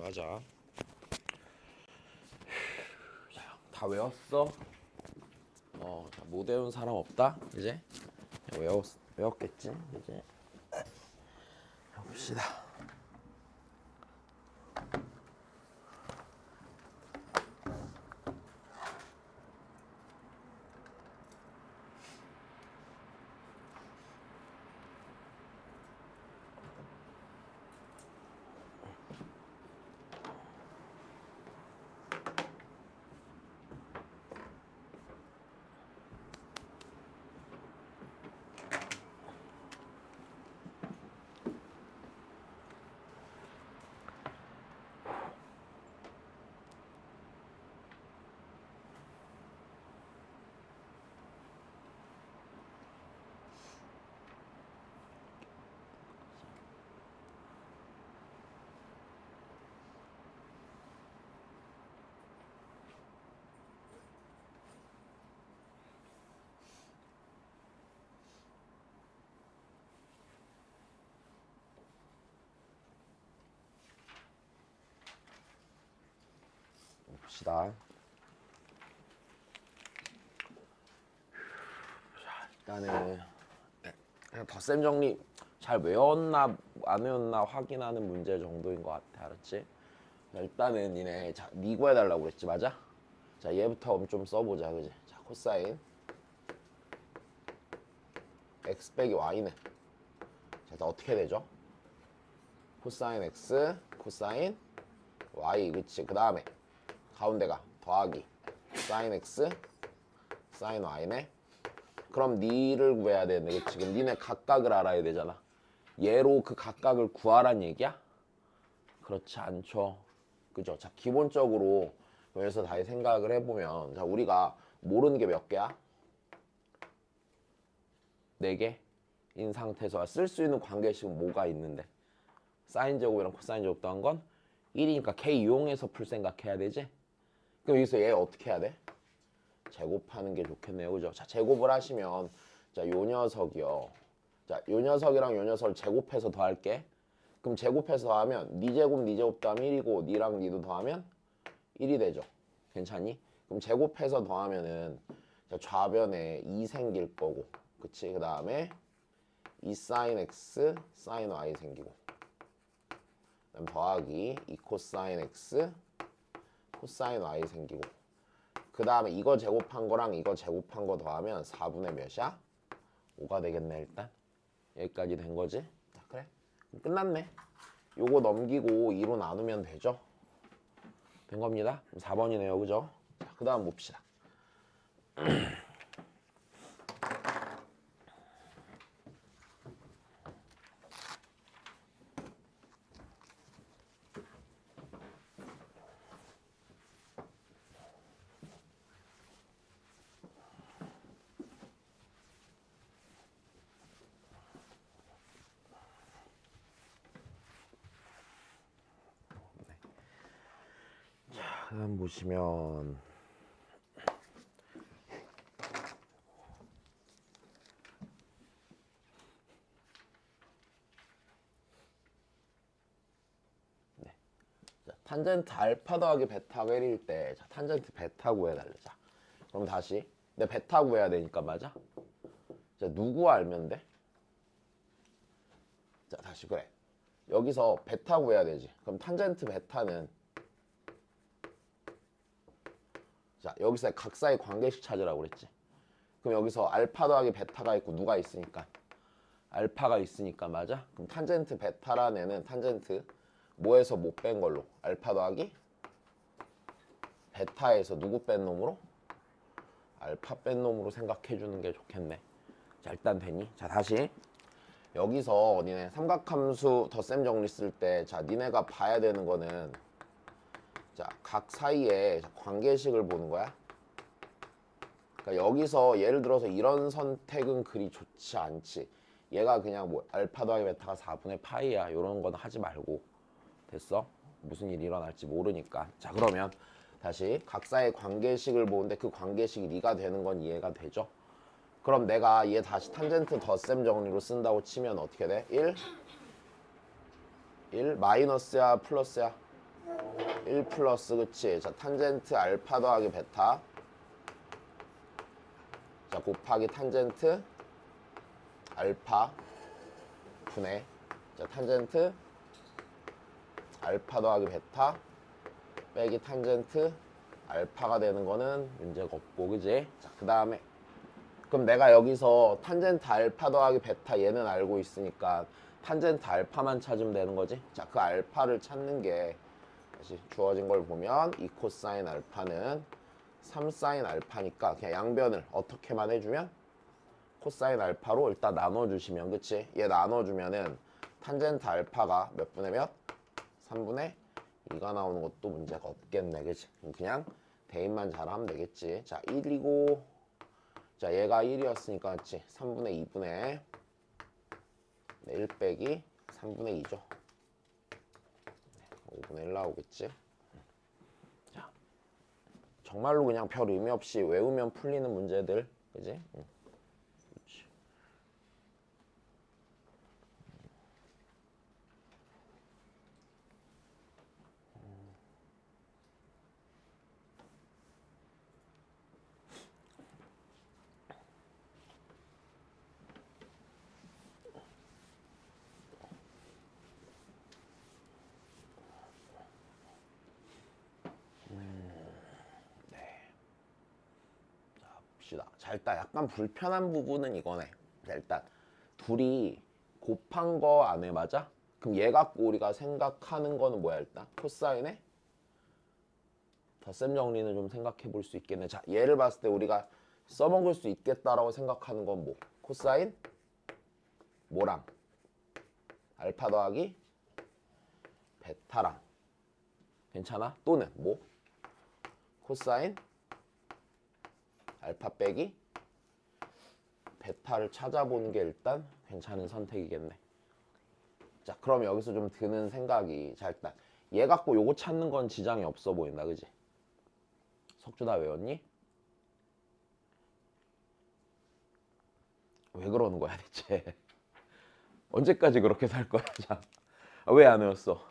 시작하자. 다 외웠어? 못 외운 사람 없다? 이제 외웠겠지? 이제 해봅시다. 봅시다. 일단은 그냥 덧셈 정리 잘 외웠나 안 외웠나 확인하는 문제 정도인 것 같아. 알았지? 자, 일단은 니네 니 구해달라고 그랬지, 맞아? 자, 얘부터 좀 써보자, 그지? 자, 코사인 x 빼기 y는 자, 일단 어떻게 되죠? 코사인 x 코사인 y, 그치? 그 다음에 가운데가 더하기 사인 x 사인 y네. 그럼 니를 구해야 되는데, 그치? 그럼 니네 각각을 알아야 되잖아. 얘로 그 각각을 구하란 얘기야? 그렇지 않죠. 그죠? 자, 기본적으로 여기서 다시 생각을 해보면, 자, 우리가 모르는 게 몇 개야? 4개인 상태에서 쓸 수 있는 관계식은 뭐가 있는데, 사인 제곱이랑 코사인 제곱 더한 건 1이니까 K 이용해서 풀 생각해야 되지? 그럼 여기서 얘 어떻게 해야 돼? 제곱하는 게 좋겠네요. 그죠? 자, 제곱을 하시면, 자, 요 녀석이요. 자, 요 녀석이랑 요 녀석을 제곱해서 더할게. 그럼 제곱해서 더하면 니 제곱 더하면 1이고 니랑 니도 더하면 1이 되죠. 괜찮니? 그럼 제곱해서 더하면은 자, 좌변에 2 생길 거고, 그치? 그 다음에 2 사인 x 사인 y 생기고, 그다음 더하기 2 코사인 x 코사인 y 생기고, 그 다음에 이거 제곱한 거랑 이거 제곱한 거 더하면 4분의 몇이야? 5가 되겠네. 일단 여기까지 된 거지? 자, 그래, 그럼 끝났네. 요거 넘기고 2로 나누면 되죠? 된 겁니다. 4번이네요. 그죠? 자, 그 다음 봅시다. 자, 그다음 보시면 자, 탄젠트 알파 더하기 베타가 1일 때, 자, 탄젠트 베타 구해달래. 자, 그럼 다시 내 베타 구해야 되니까, 맞아? 자, 누구 알면 돼? 자, 다시 그래. 여기서 베타 구해야 되지. 그럼 탄젠트 베타는, 자, 여기서 각사의 관계식 찾으라고 그랬지. 그럼 여기서 알파 더하기 베타가 있고 누가 있으니까? 알파가 있으니까, 맞아? 그럼 탄젠트 베타라는 애는 탄젠트 뭐에서 못 뺀 걸로? 알파 더하기 베타에서 누구 뺀 놈으로? 알파 뺀 놈으로 생각해 주는 게 좋겠네. 자, 일단 되니? 자, 다시 여기서 니네 삼각함수 덧셈 정리 쓸 때, 자, 니네가 봐야 되는 거는, 자, 각 사이에 관계식을 보는 거야. 그러니까 여기서 예를 들어서 이런 선택은 그리 좋지 않지. 얘가 그냥 뭐 알파 더하기 베타가 4분의 파이야, 이런 건 하지 말고. 됐어? 무슨 일이 일어날지 모르니까. 자, 그러면 다시 각사의 관계식을 보는데 그 관계식이 네가 되는 건 이해가 되죠? 그럼 내가 얘 다시 탄젠트 덧셈 정리로 쓴다고 치면 어떻게 돼? 1 마이너스야 플러스야? 1 플러스 그치. 자 탄젠트 알파 더하기 베타. 자 곱하기 탄젠트 알파 분의 자 탄젠트 알파 더하기 베타 빼기 탄젠트 알파가 되는 거는 문제가 없고 그지? 자 그 다음에 그럼 내가 여기서 탄젠트 알파 더하기 베타 얘는 알고 있으니까 탄젠트 알파만 찾으면 되는 거지? 자 그 알파를 찾는 게 다시 주어진 걸 보면 2 코사인 알파는 3 사인 알파니까 그냥 양변을 어떻게만 해주면 코사인 알파로 일단 나눠주시면 그치? 얘 나눠주면은 탄젠트 알파가 몇 분의 몇? 3분의 2가 나오는 것도 문제가 없겠네 그치? 그냥 대입만 잘하면 되겠지. 자 1이고 자 얘가 1이었으니까 그치? 3분의 2분의 1 빼기 3분의 2죠. 5분의 1 나오겠지. 자 정말로 그냥 별 의미 없이 외우면 풀리는 문제들 그지? 그렇지. 자 일단 약간 불편한 부분은 이거네. 자, 일단 둘이 곱한 거 안에 맞아? 그럼 얘 갖고 우리가 생각하는 거는 뭐야 일단? 코사인에 덧셈 정리는 좀 생각해 볼 수 있겠네. 자 얘를 봤을 때 우리가 써먹을 수 있겠다라고 생각하는 건 뭐? 코사인 뭐랑? 알파 더하기 베타랑 괜찮아? 또는 뭐? 코사인 알파 빼기 베타를 찾아보는 게 일단 괜찮은 선택이겠네. 자 그럼 여기서 좀 드는 생각이 자 일단 얘 갖고 요거 찾는 건 지장이 없어 보인다 그지? 석주 다 외웠니? 왜 그러는 거야 대체? 언제까지 그렇게 살 거야? 자 왜 안 외웠어?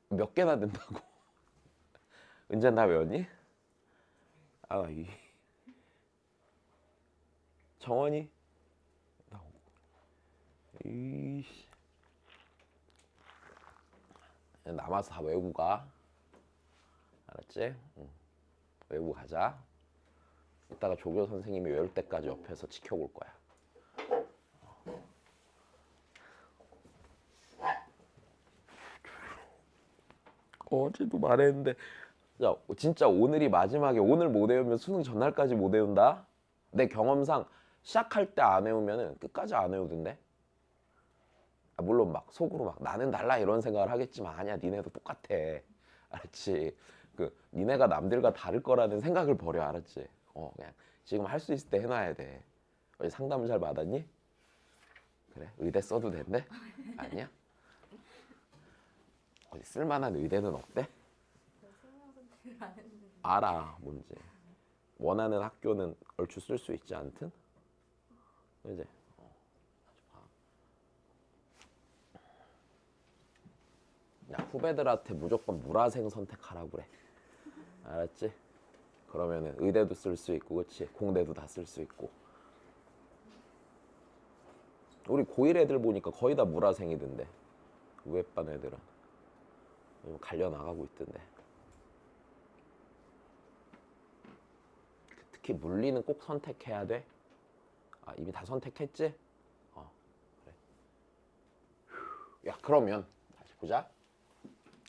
몇 개나 된다고? 은재는 다 외웠니? 아 이 정원이 이씨 남아서 다 외우고 가 알았지? 응. 외우고 가자. 이따가 조교 선생님이 외울 때까지 옆에서 지켜볼 거야. 어제도 말했는데 자 진짜 오늘이 마지막에 오늘 못 외우면 수능 전날까지 못 외운다? 내 경험상 시작할 때 안 외우면 끝까지 안 외우던데? 아, 물론 막 속으로 막 나는 달라 이런 생각을 하겠지만 아니야 니네도 똑같아 알았지? 그 니네가 남들과 다를 거라는 생각을 버려 알았지? 그냥 지금 할 수 있을 때 해놔야 돼. 어제 상담을 잘 받았니? 그래 의대 써도 된대? 아니야? 어디 쓸만한 의대는 없대? 생명 선택을 안 했는데. 알아 뭔지 원하는 학교는 얼추 쓸 수 있지 않든? 이제 야 후배들한테 무조건 물화생 선택하라고 그래 알았지? 그러면은 의대도 쓸 수 있고 그치? 공대도 다 쓸 수 있고 우리 고1 애들 보니까 거의 다 물화생이던데 우회반 애들은 갈려 나가고 있던데 특히 물리는 꼭 선택해야 돼? 아 이미 다 선택했지? 그래. 야 그러면 다시 보자.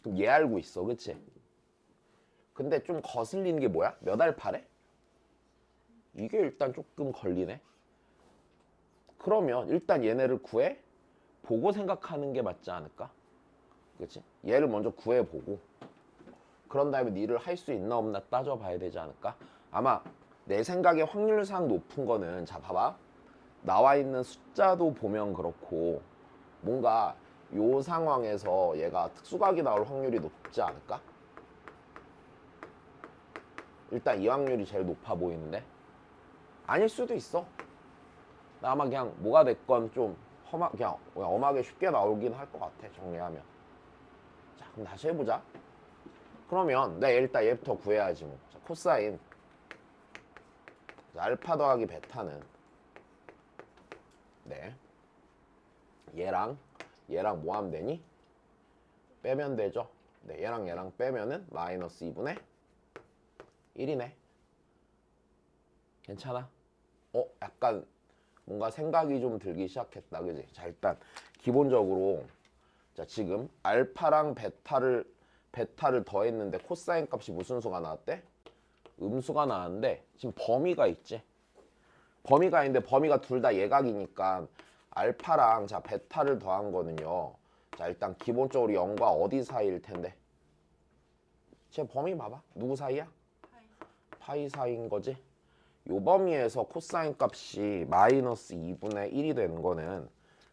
그럼 얘 알고 있어 그치? 근데 좀 거슬리는 게 뭐야? 몇 알파래? 이게 일단 조금 걸리네. 그러면 일단 얘네를 구해 보고 생각하는 게 맞지 않을까? 그치? 얘를 먼저 구해보고 그런 다음에 니를 할 수 있나 없나 따져봐야 되지 않을까? 아마 내 생각에 확률상 높은 거는 자 봐봐 나와 있는 숫자도 보면 그렇고 뭔가 요 상황에서 얘가 특수각이 나올 확률이 높지 않을까? 일단 이 확률이 제일 높아 보이는데 아닐 수도 있어. 나 아마 그냥 뭐가 됐건 좀 그냥 엄하게 쉽게 나오긴 할 것 같아 정리하면. 자 그럼 다시 해보자. 그러면 내 일단 얘부터 구해야지 뭐. 자, 코사인 자, 알파 더하기 베타는 네 얘랑 뭐 하면 되니? 빼면 되죠. 네, 얘랑 빼면은 마이너스 2분의 1이네. 괜찮아? 약간 뭔가 생각이 좀 들기 시작했다, 그지? 자, 일단 기본적으로 자 지금 알파랑 베타를 더했는데 코사인 값이 무슨 수가 나왔대? 음수가 나왔는데 지금 범위가 있지. 범위가 있는데 범위가 둘 다 예각이니까 알파랑 자 베타를 더한 거는요. 자 일단 기본적으로 0과 어디 사이일 텐데? 제 범위 봐봐. 누구 사이야? 파이 사이인 거지. 요 범위에서 코사인 값이 마이너스 2분의 1이 되는 거는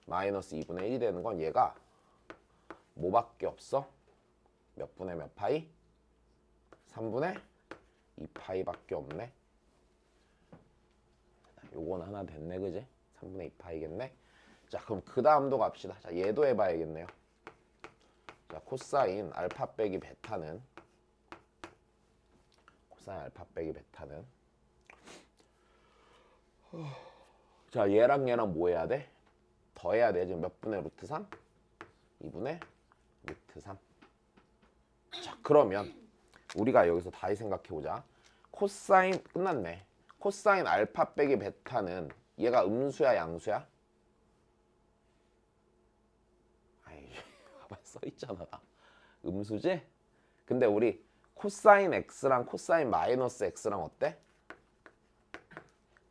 마이너스 2분의 1이 되는 건 얘가 뭐밖에 없어? 몇 분의 몇 파이? 3분의 2파이밖에 없네. 요건 하나 됐네, 그지? 3분의 2파이겠네. 자, 그럼 그 다음도 갑시다. 자, 얘도 해봐야겠네요. 자, 코사인 알파 빼기 베타는 자, 얘랑 뭐 해야 돼? 더해야 돼. 지금 몇 분의 루트 3? 2분의 루트 3. 자, 그러면 우리가 여기서 다시 생각해보자. 코사인 끝났네. 코사인 알파 빼기 베타는 얘가 음수야 양수야? 아이 봐봐 써있잖아. 음수지? 근데 우리 코사인 x랑 코사인 마이너스 x랑 어때?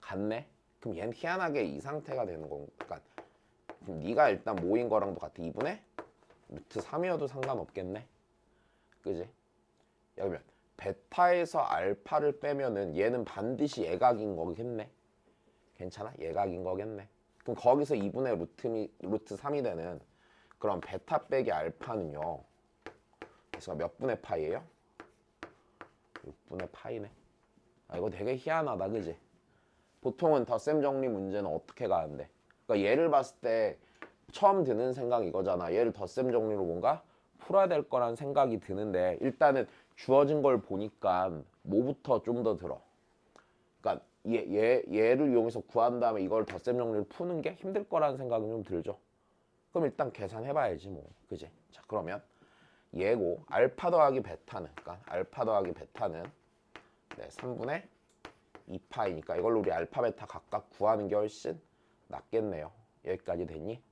같네? 그럼 얘는 희한하게 이 상태가 되는 거니까 그럼 네가 일단 모인 거랑도 같아. 2분의 루트 3이어도 상관없겠네. 그지? 그러면 베타에서 알파를 빼면은 얘는 반드시 예각인 거겠네. 괜찮아? 예각인 거겠네. 그럼 거기서 2분의 루트 3이 되는 그럼 베타 빼기 알파는요. 그래서 몇 분의 파이예요? 6분의 파이네. 아 이거 되게 희한하다, 그지? 보통은 덧셈 정리 문제는 어떻게 가는데? 그러니까 얘를 봤을 때 처음 드는 생각이 이거잖아. 얘를 덧셈 정리로 뭔가 풀어야 될 거란 생각이 드는데 일단은 주어진 걸 보니까 뭐부터 좀 더 들어. 그러니까 얘를 이용해서 구한 다음에 이걸 덧셈 정리를 푸는 게 힘들 거라는 생각은 좀 들죠. 그럼 일단 계산해봐야지 뭐, 그지? 자 그러면 얘고 알파 더하기 베타는 네, 3분의 2파이니까 이걸로 우리 알파 베타 각각 구하는 게 훨씬 낫겠네요. 여기까지 됐니?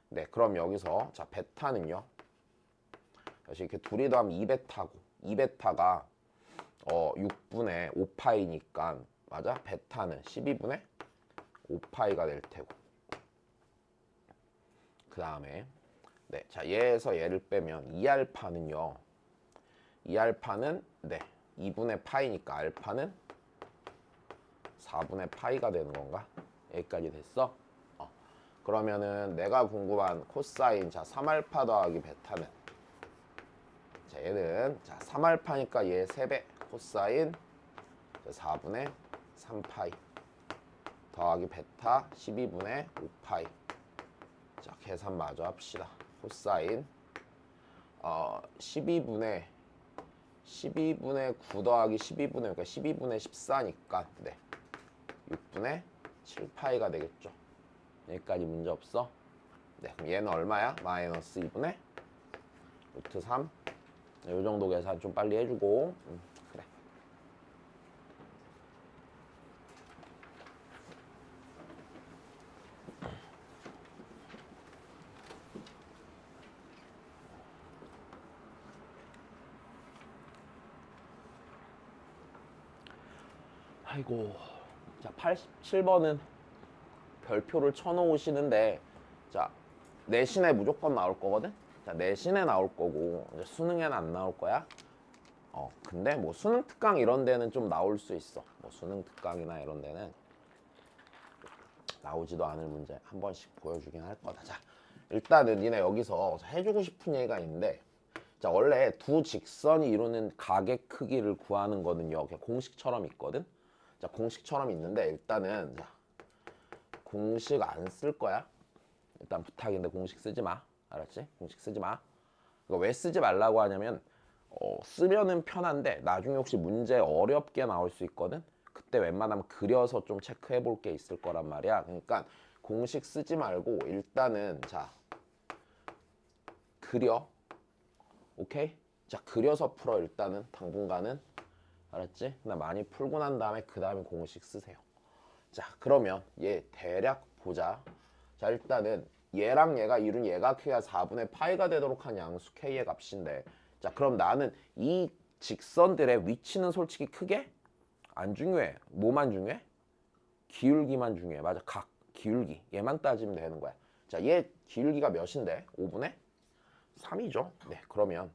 네, 그럼 여기서 자 베타는요. 역시 이렇게 둘이 더하면 2베타고 2베타가 6분의 5파이니까 맞아? 베타는 12분의 5파이가 될 테고 그 다음에 네, 자 얘에서 얘를 빼면 2알파는요. 2알파는 네 2분의 파이니까 알파는 4분의 파이가 되는 건가? 여기까지 됐어? 그러면은 내가 궁금한 코사인 자 3알파 더하기 베타는 자 얘는 자 3알파니까 얘 3배 코사인 4분의 3파이 더하기 베타 12분의 5파이 자 계산 마저 합시다. 코사인 12분의 9 더하기 12분의 그러니까 12분의 14니까 네 6분의 7파이가 되겠죠. 여기까지 문제 없어? 네 그럼 얘는 얼마야? 마이너스 2분의 루트 3 이 정도 계산 좀 빨리 해주고 그래. 아이고 자 87번은 별표를 쳐놓으시는데 자 내신에 무조건 나올 거거든. 자 내신에 나올 거고 이제 수능에는 안 나올 거야. 근데 뭐 수능 특강 이런 데는 좀 나올 수 있어. 뭐 수능 특강이나 이런 데는 나오지도 않을 문제 한 번씩 보여주긴 할 거다. 자 일단은 니네 여기서 해주고 싶은 얘기가 있는데 자 원래 두 직선이 이루는 각의 크기를 구하는 거는요 그냥 공식처럼 있거든. 자 공식처럼 있는데 일단은 자 공식 안 쓸 거야. 일단 부탁인데 공식 쓰지 마. 알았지? 공식 쓰지 마. 그러니까 왜 쓰지 말라고 하냐면 쓰면은 편한데 나중에 혹시 문제 어렵게 나올 수 있거든. 그때 웬만하면 그려서 좀 체크해 볼 게 있을 거란 말이야. 그러니까 공식 쓰지 말고 일단은 자 그려. 오케이? 자 그려서 풀어. 일단은 당분간은. 알았지? 나 많이 풀고 난 다음에 그 다음에 공식 쓰세요. 자 그러면 얘 대략 보자. 자 일단은 얘랑 얘가 이룬 얘가 크기가 4분의 파이가 되도록 한 양수 k의 값인데, 자 그럼 나는 이 직선들의 위치는 솔직히 크게 안 중요해. 뭐만 중요해? 기울기만 중요해. 맞아. 각 기울기 얘만 따지면 되는 거야. 자 얘 기울기가 몇인데? 5분의 3이죠. 네 그러면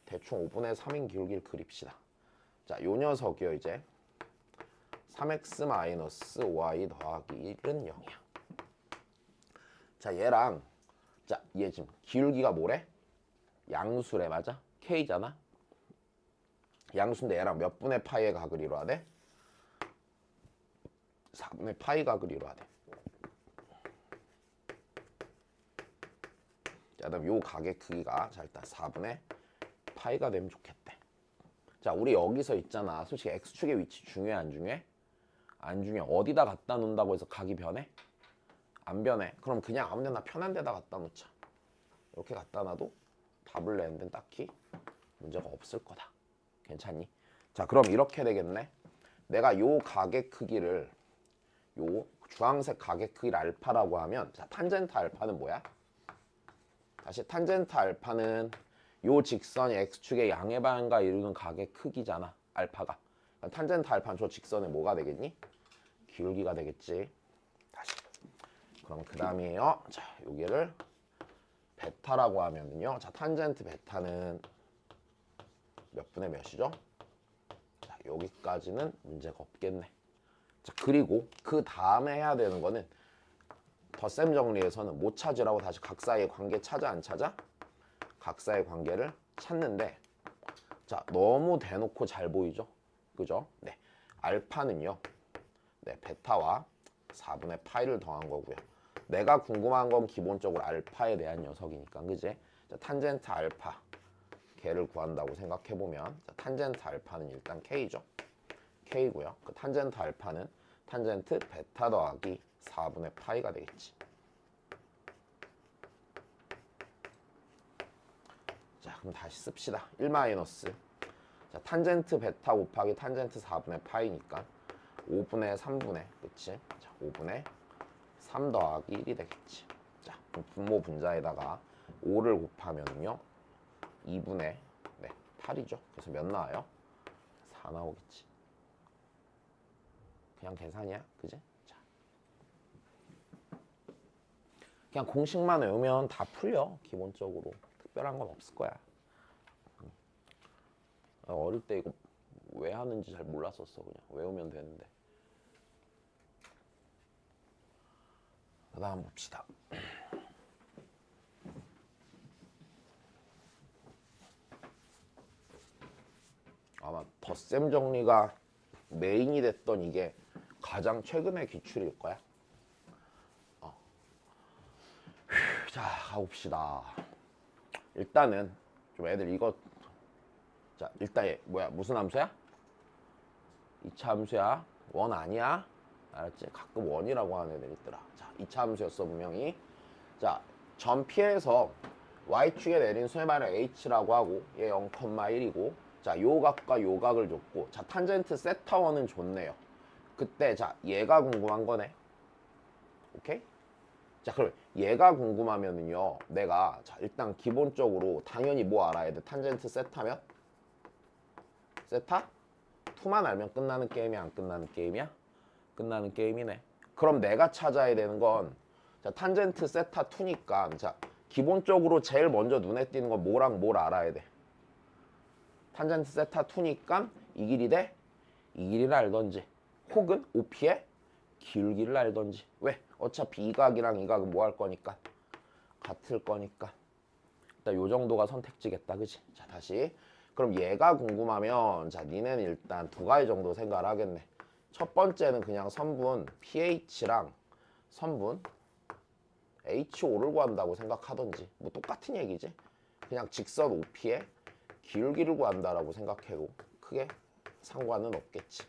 대충 5분의 3인 기울기를 그립시다. 자 요 녀석이요 이제 3x-5y 더하기 1은 0이야. 자 얘랑 자 얘 지금 기울기가 뭐래? 양수래. 맞아? k잖아. 양수인데 얘랑 몇 분의 파이의 각을 이루어야 돼? 4분의 파이 각을 이루어야 돼. 자 그다음 요 각의 크기가 자 일단 4분의 파이가 되면 좋겠대. 자 우리 여기서 있잖아. 솔직히 x축의 위치 중요해 안 중요해? 안 중요해. 어디다 갖다 놓는다고 해서 각이 변해? 안 변해. 그럼 그냥 아무 데나 편한 데다 갖다 놓자. 이렇게 갖다 놔도 답을 내는 데는 딱히 문제가 없을 거다. 괜찮니? 자 그럼 이렇게 되겠네. 내가 요 각의 크기를 요 주황색 각의 크기를 알파라고 하면 자 탄젠트 알파는 뭐야? 다시 탄젠트 알파는 요 직선이 x축의 양의 방향과 이루는 각의 크기잖아. 알파가. 탄젠트 알파는 저 직선의 뭐가 되겠니? 기울기가 되겠지. 다시. 그럼 그 다음이에요. 자 여기를 베타라고 하면은요. 자 탄젠트 베타는 몇 분의 몇이죠? 자 여기까지는 문제가 없겠네. 자 그리고 그 다음에 해야 되는 거는 덧셈 정리에서는 못 찾으라고 다시 각 사이의 관계 찾아 안 찾아? 각 사이의 관계를 찾는데 자 너무 대놓고 잘 보이죠? 그죠? 네 알파는요. 네 베타와 4분의 파이를 더한 거고요. 내가 궁금한 건 기본적으로 알파에 대한 녀석이니까 그지? 자, 탄젠트 알파 걔를 구한다고 생각해보면 자, 탄젠트 알파는 일단 k죠. k고요. 그 탄젠트 알파는 탄젠트 베타 더하기 4분의 파이가 되겠지. 자 그럼 다시 씁시다. 1 마이너스 자 탄젠트 베타 곱하기 탄젠트 4분의 파이니까 5분의 3분의 그치? 자 5분의 3 더하기 1이 되겠지. 자 분모 분자에다가 5를 곱하면요 2분의 8이죠. 그래서 몇 나와요? 4 나오겠지. 그냥 계산이야. 그지? 자. 그냥 공식만 외우면 다 풀려. 기본적으로. 특별한 건 없을 거야. 어릴 때 이거 왜 하는지 잘 몰랐었어. 그냥 외우면 되는데. 그 다음 봅시다. 아마 덧셈 정리가 메인이 됐던 이게 가장 최근의 기출일 거야. 자 가봅시다. 일단은 좀 애들 이거 자 일단 얘 뭐야 무슨 함수야? 2차 함수야. 원 아니야? 알았지? 가끔 원이라고 하는 애들 있더라. 자 2차 함수였어 분명히. 자 점 P에서 Y축에 내린 수의 H라고 하고 얘 0,1이고 자 요 각과 요 각을 줬고 자 탄젠트 세타1은 줬네요. 그때 자 얘가 궁금한 거네. 오케이? 자 그럼 얘가 궁금하면은요 내가 자 일단 기본적으로 당연히 뭐 알아야 돼? 탄젠트 세타면? 세타? 2만 알면 끝나는 게임이야 안 끝나는 게임이야? 끝나는 게임이네. 그럼 내가 찾아야 되는 건 자 탄젠트 세타 2니까 자 기본적으로 제일 먼저 눈에 띄는 건 뭐랑 뭘 알아야 돼? 탄젠트 세타 2니까 이 길이 돼? 이 길이를 알던지 혹은 OP의 기울기를 알던지. 왜? 어차피 이 각이랑 이 각은 뭐 할 거니까? 같을 거니까. 일단 요 정도가 선택지겠다. 그치? 자 다시. 그럼 얘가 궁금하면 자 니네는 일단 두 가지 정도 생각을 하겠네. 첫 번째는 그냥 선분 pH랑 선분 H5를 구한다고 생각하던지 뭐 똑같은 얘기지. 그냥 직선 OP의 기울기를 구한다라고 생각해도 크게 상관은 없겠지.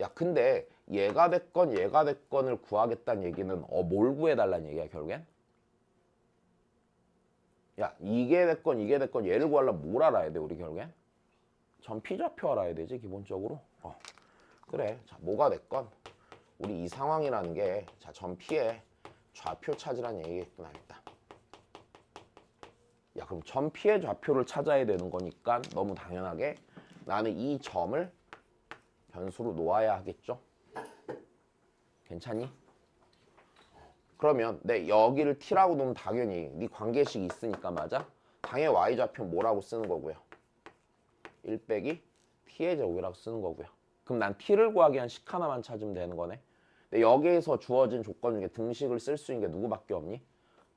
야 근데 얘가 됐건 얘가 됐건을 구하겠다는 얘기는 뭘 구해달라는 얘기야 결국엔? 야 이게 됐건 이게 됐건 얘를 구하려면 뭘 알아야 돼 우리 결국엔? 전 P좌표 알아야 되지 기본적으로. 그래 자 뭐가 됐건 우리 이 상황이라는 게 자 전 P의 좌표 찾으라는 얘기겠구나 일단. 야 그럼 전 P의 좌표를 찾아야 되는 거니까 너무 당연하게 나는 이 점을 변수로 놓아야 하겠죠. 괜찮니? 그러면 내 여기를 T라고 놓으면 당연히 네 관계식이 있으니까 맞아? 당연히 Y좌표는 뭐라고 쓰는 거고요. 1 빼기 T의 제곱이라고 쓰는 거고요. 그럼 난 T를 구하기 위한 식 하나만 찾으면 되는 거네. 근데 여기에서 주어진 조건 중에 등식을 쓸 수 있는 게 누구밖에 없니?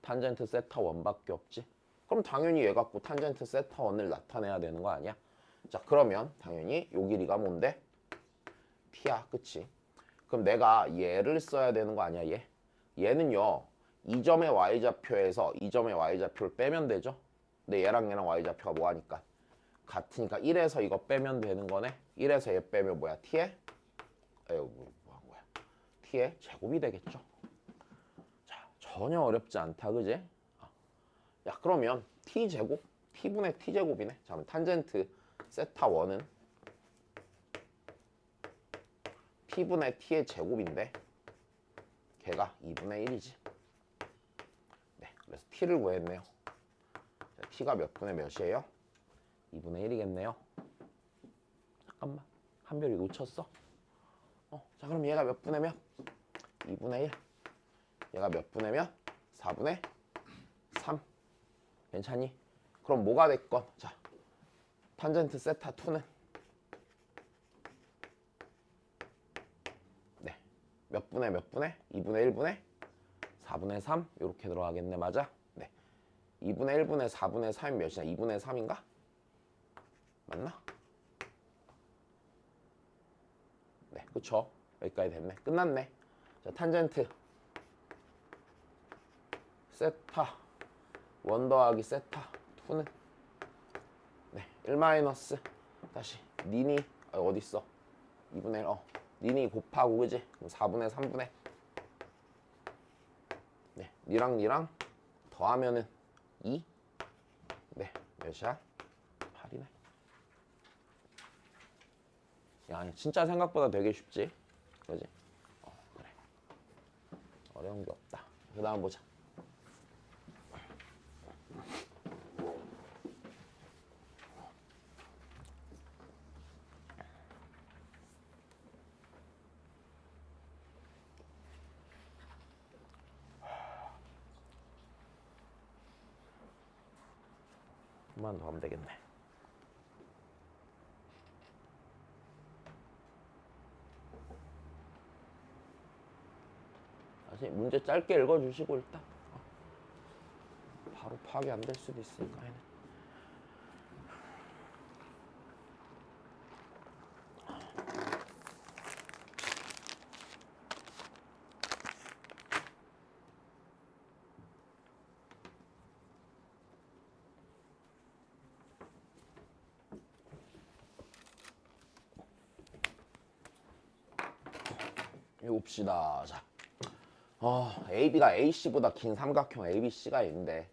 탄젠트 세타 1밖에 없지. 그럼 당연히 얘 갖고 탄젠트 세타 1을 나타내야 되는 거 아니야? 자 그러면 당연히 요 길이가 뭔데? T야 그치? 그럼 내가 얘를 써야 되는 거 아니야 얘? 얘는요 이 점의 Y좌표에서 이 점의 Y좌표를 빼면 되죠? 근데 얘랑 Y좌표가 뭐하니까? 같으니까 1에서 이거 빼면 되는 거네. 1에서 얘 빼면 뭐야? T의? 뭐한 거야? T의 제곱이 되겠죠. 자, 전혀 어렵지 않다, 그지? 야, 그러면 T제곱? T분의 T제곱이네. 자, 그럼 탄젠트 세타 1은 T분의 T의 제곱인데 걔가 2분의 1이지. 네, 그래서 T를 구했네요. 자, T가 몇 분의 몇이에요? 2분의 1이겠네요. 잠깐만. 한별이 놓쳤어? 자 그럼 얘가 몇 분의 몇? 2분의 1. 얘가 몇 분의 몇? 4분의 3. 괜찮니? 그럼 뭐가 됐건 자 탄젠트 세타 2는 네. 몇 분의 몇 분의? 2분의 1분의 4분의 3 이렇게 들어가겠네. 맞아? 네. 2분의 1분의 4분의 3이 몇이냐? 2분의 3인가? 맞나? 네, 그쵸? 여기까지 됐네. 끝났네. 자, 탄젠트 세타 1 더하기 세타 2는 네, 1 마이너스 다시 니니 어딨어? 2분의 1 니니 곱하고 그지? 그럼 4분의 3분의 네, 니랑 더하면은 2 네, 몇이야? 8이네. 야, 진짜 생각보다 되게 쉽지? 그지? 그래. 어려운 게 없다. 그 다음 보자. 한 번 더 하면 되겠네. 다시 문제 짧게 읽어주시고 일단 바로 파악이 안 될 수도 있으니까 얘는. 봅시다. 자, AB가 AC보다 긴 삼각형 ABC가 있는데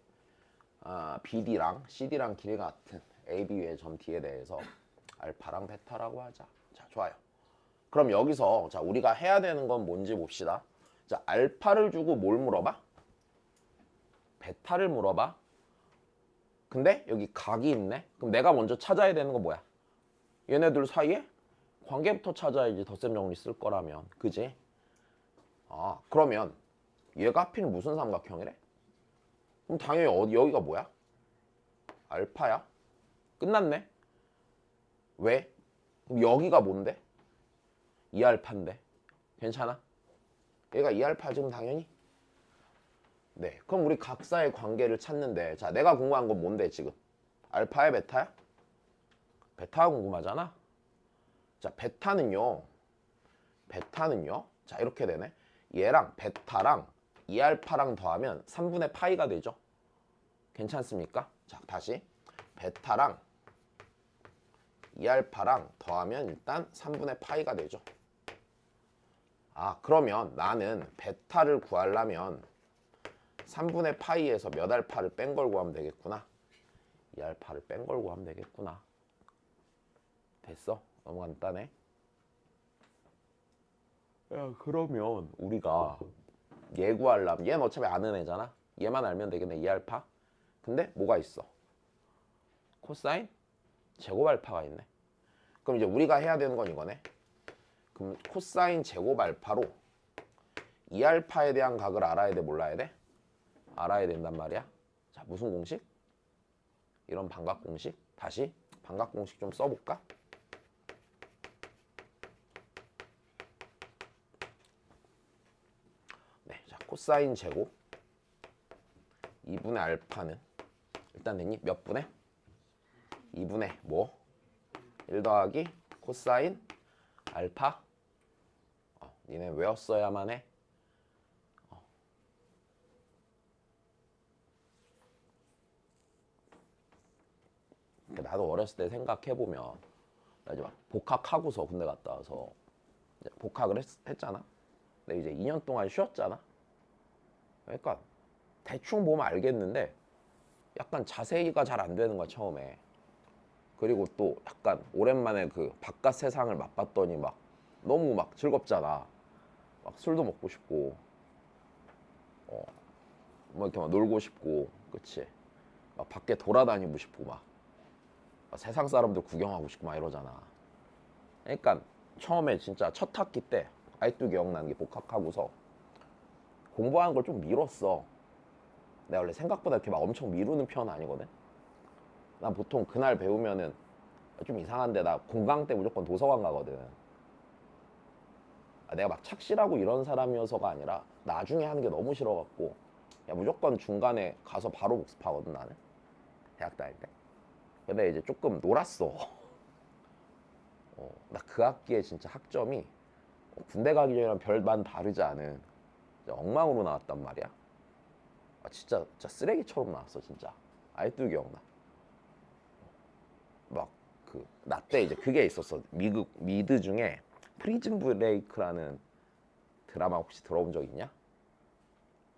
BD랑 CD랑 길이가 같은 AB의 점 D에 대해서 알파랑 베타라고 하자. 자, 좋아요. 그럼 여기서 자 우리가 해야 되는 건 뭔지 봅시다. 자, 알파를 주고 뭘 물어봐? 베타를 물어봐. 근데 여기 각이 있네. 그럼 내가 먼저 찾아야 되는 건 뭐야? 얘네들 사이에 관계부터 찾아야지 덧셈 정리 쓸 거라면. 그지? 그러면 얘가 하필 무슨 삼각형이래? 그럼 당연히 여기가 뭐야? 알파야? 끝났네. 왜? 그럼 여기가 뭔데? 2알파인데. 괜찮아? 얘가 2알파 지금 당연히? 네. 그럼 우리 각사의 관계를 찾는데 자 내가 궁금한 건 뭔데 지금? 알파야 베타야? 베타가 궁금하잖아? 자 베타는요 자 이렇게 되네. 얘랑 베타랑 2알파랑 더하면 3분의 파이가 되죠. 괜찮습니까? 자 다시 베타랑 2알파랑 더하면 일단 3분의 파이가 되죠. 아, 그러면 나는 베타를 구하려면 3분의 파이에서 몇 알파를 뺀 걸 구하면 되겠구나. 2알파를 뺀 걸 구하면 되겠구나. 됐어? 너무 간단해. 야, 그러면 우리가 얘 구하려면 얘는 어차피 아는 애잖아. 얘만 알면 되겠네. 2알파. 근데 뭐가 있어? 코사인 제곱 알파가 있네. 그럼 이제 우리가 해야 되는 건 이거네. 그럼 코사인 제곱 알파로 2알파에 대한 각을 알아야 돼, 몰라야 돼? 알아야 된단 말이야. 자, 무슨 공식? 이런 반각 공식. 다시 반각 공식 좀 써볼까? 네, 자, 코사인 제곱 2분의 알파는 일단 됐니? 몇 분의? 2분의 뭐? 1 더하기 코사인 알파. 니네 외웠어야만 해. 나도 어렸을 때 생각해보면 나 이제 막 복학하고서 군대 갔다 와서 이제 복학을 했잖아. 근데 이제 2년 동안 쉬었잖아. 그러니까 대충 보면 알겠는데 약간 자세히가 잘 안 되는 거야 처음에. 그리고 또 약간 오랜만에 그 바깥 세상을 맛봤더니 막 너무 막 즐겁잖아. 막 술도 먹고 싶고, 뭐 이렇게 막 놀고 싶고, 그치? 막 밖에 돌아다니고 싶고 막 세상 사람들 구경하고 싶고 막 이러잖아. 그러니까 처음에 진짜 첫 학기 때 아직도 기억나는 게 복학하고서 공부하는 걸 좀 미뤘어. 내가 원래 생각보다 이렇게 막 엄청 미루는 편은 아니거든. 난 보통 그날 배우면은 좀 이상한데 나 공강 때 무조건 도서관 가거든. 내가 막 착실하고 이런 사람이어서가 아니라 나중에 하는 게 너무 싫어갖고 야, 무조건 중간에 가서 바로 복습하거든 나는. 대학 다닐 때. 근데 이제 조금 놀았어. 나 그 학기에 진짜 학점이 군대 가기 전이랑 별반 다르지 않은 엉망으로 나왔단 말이야. 진짜 쓰레기처럼 나왔어 진짜. 아직도 기억나. 막 그 나 때 이제 그게 있었어. 미드 중에 프리즌 브레이크라는 드라마 혹시 들어본 적 있냐?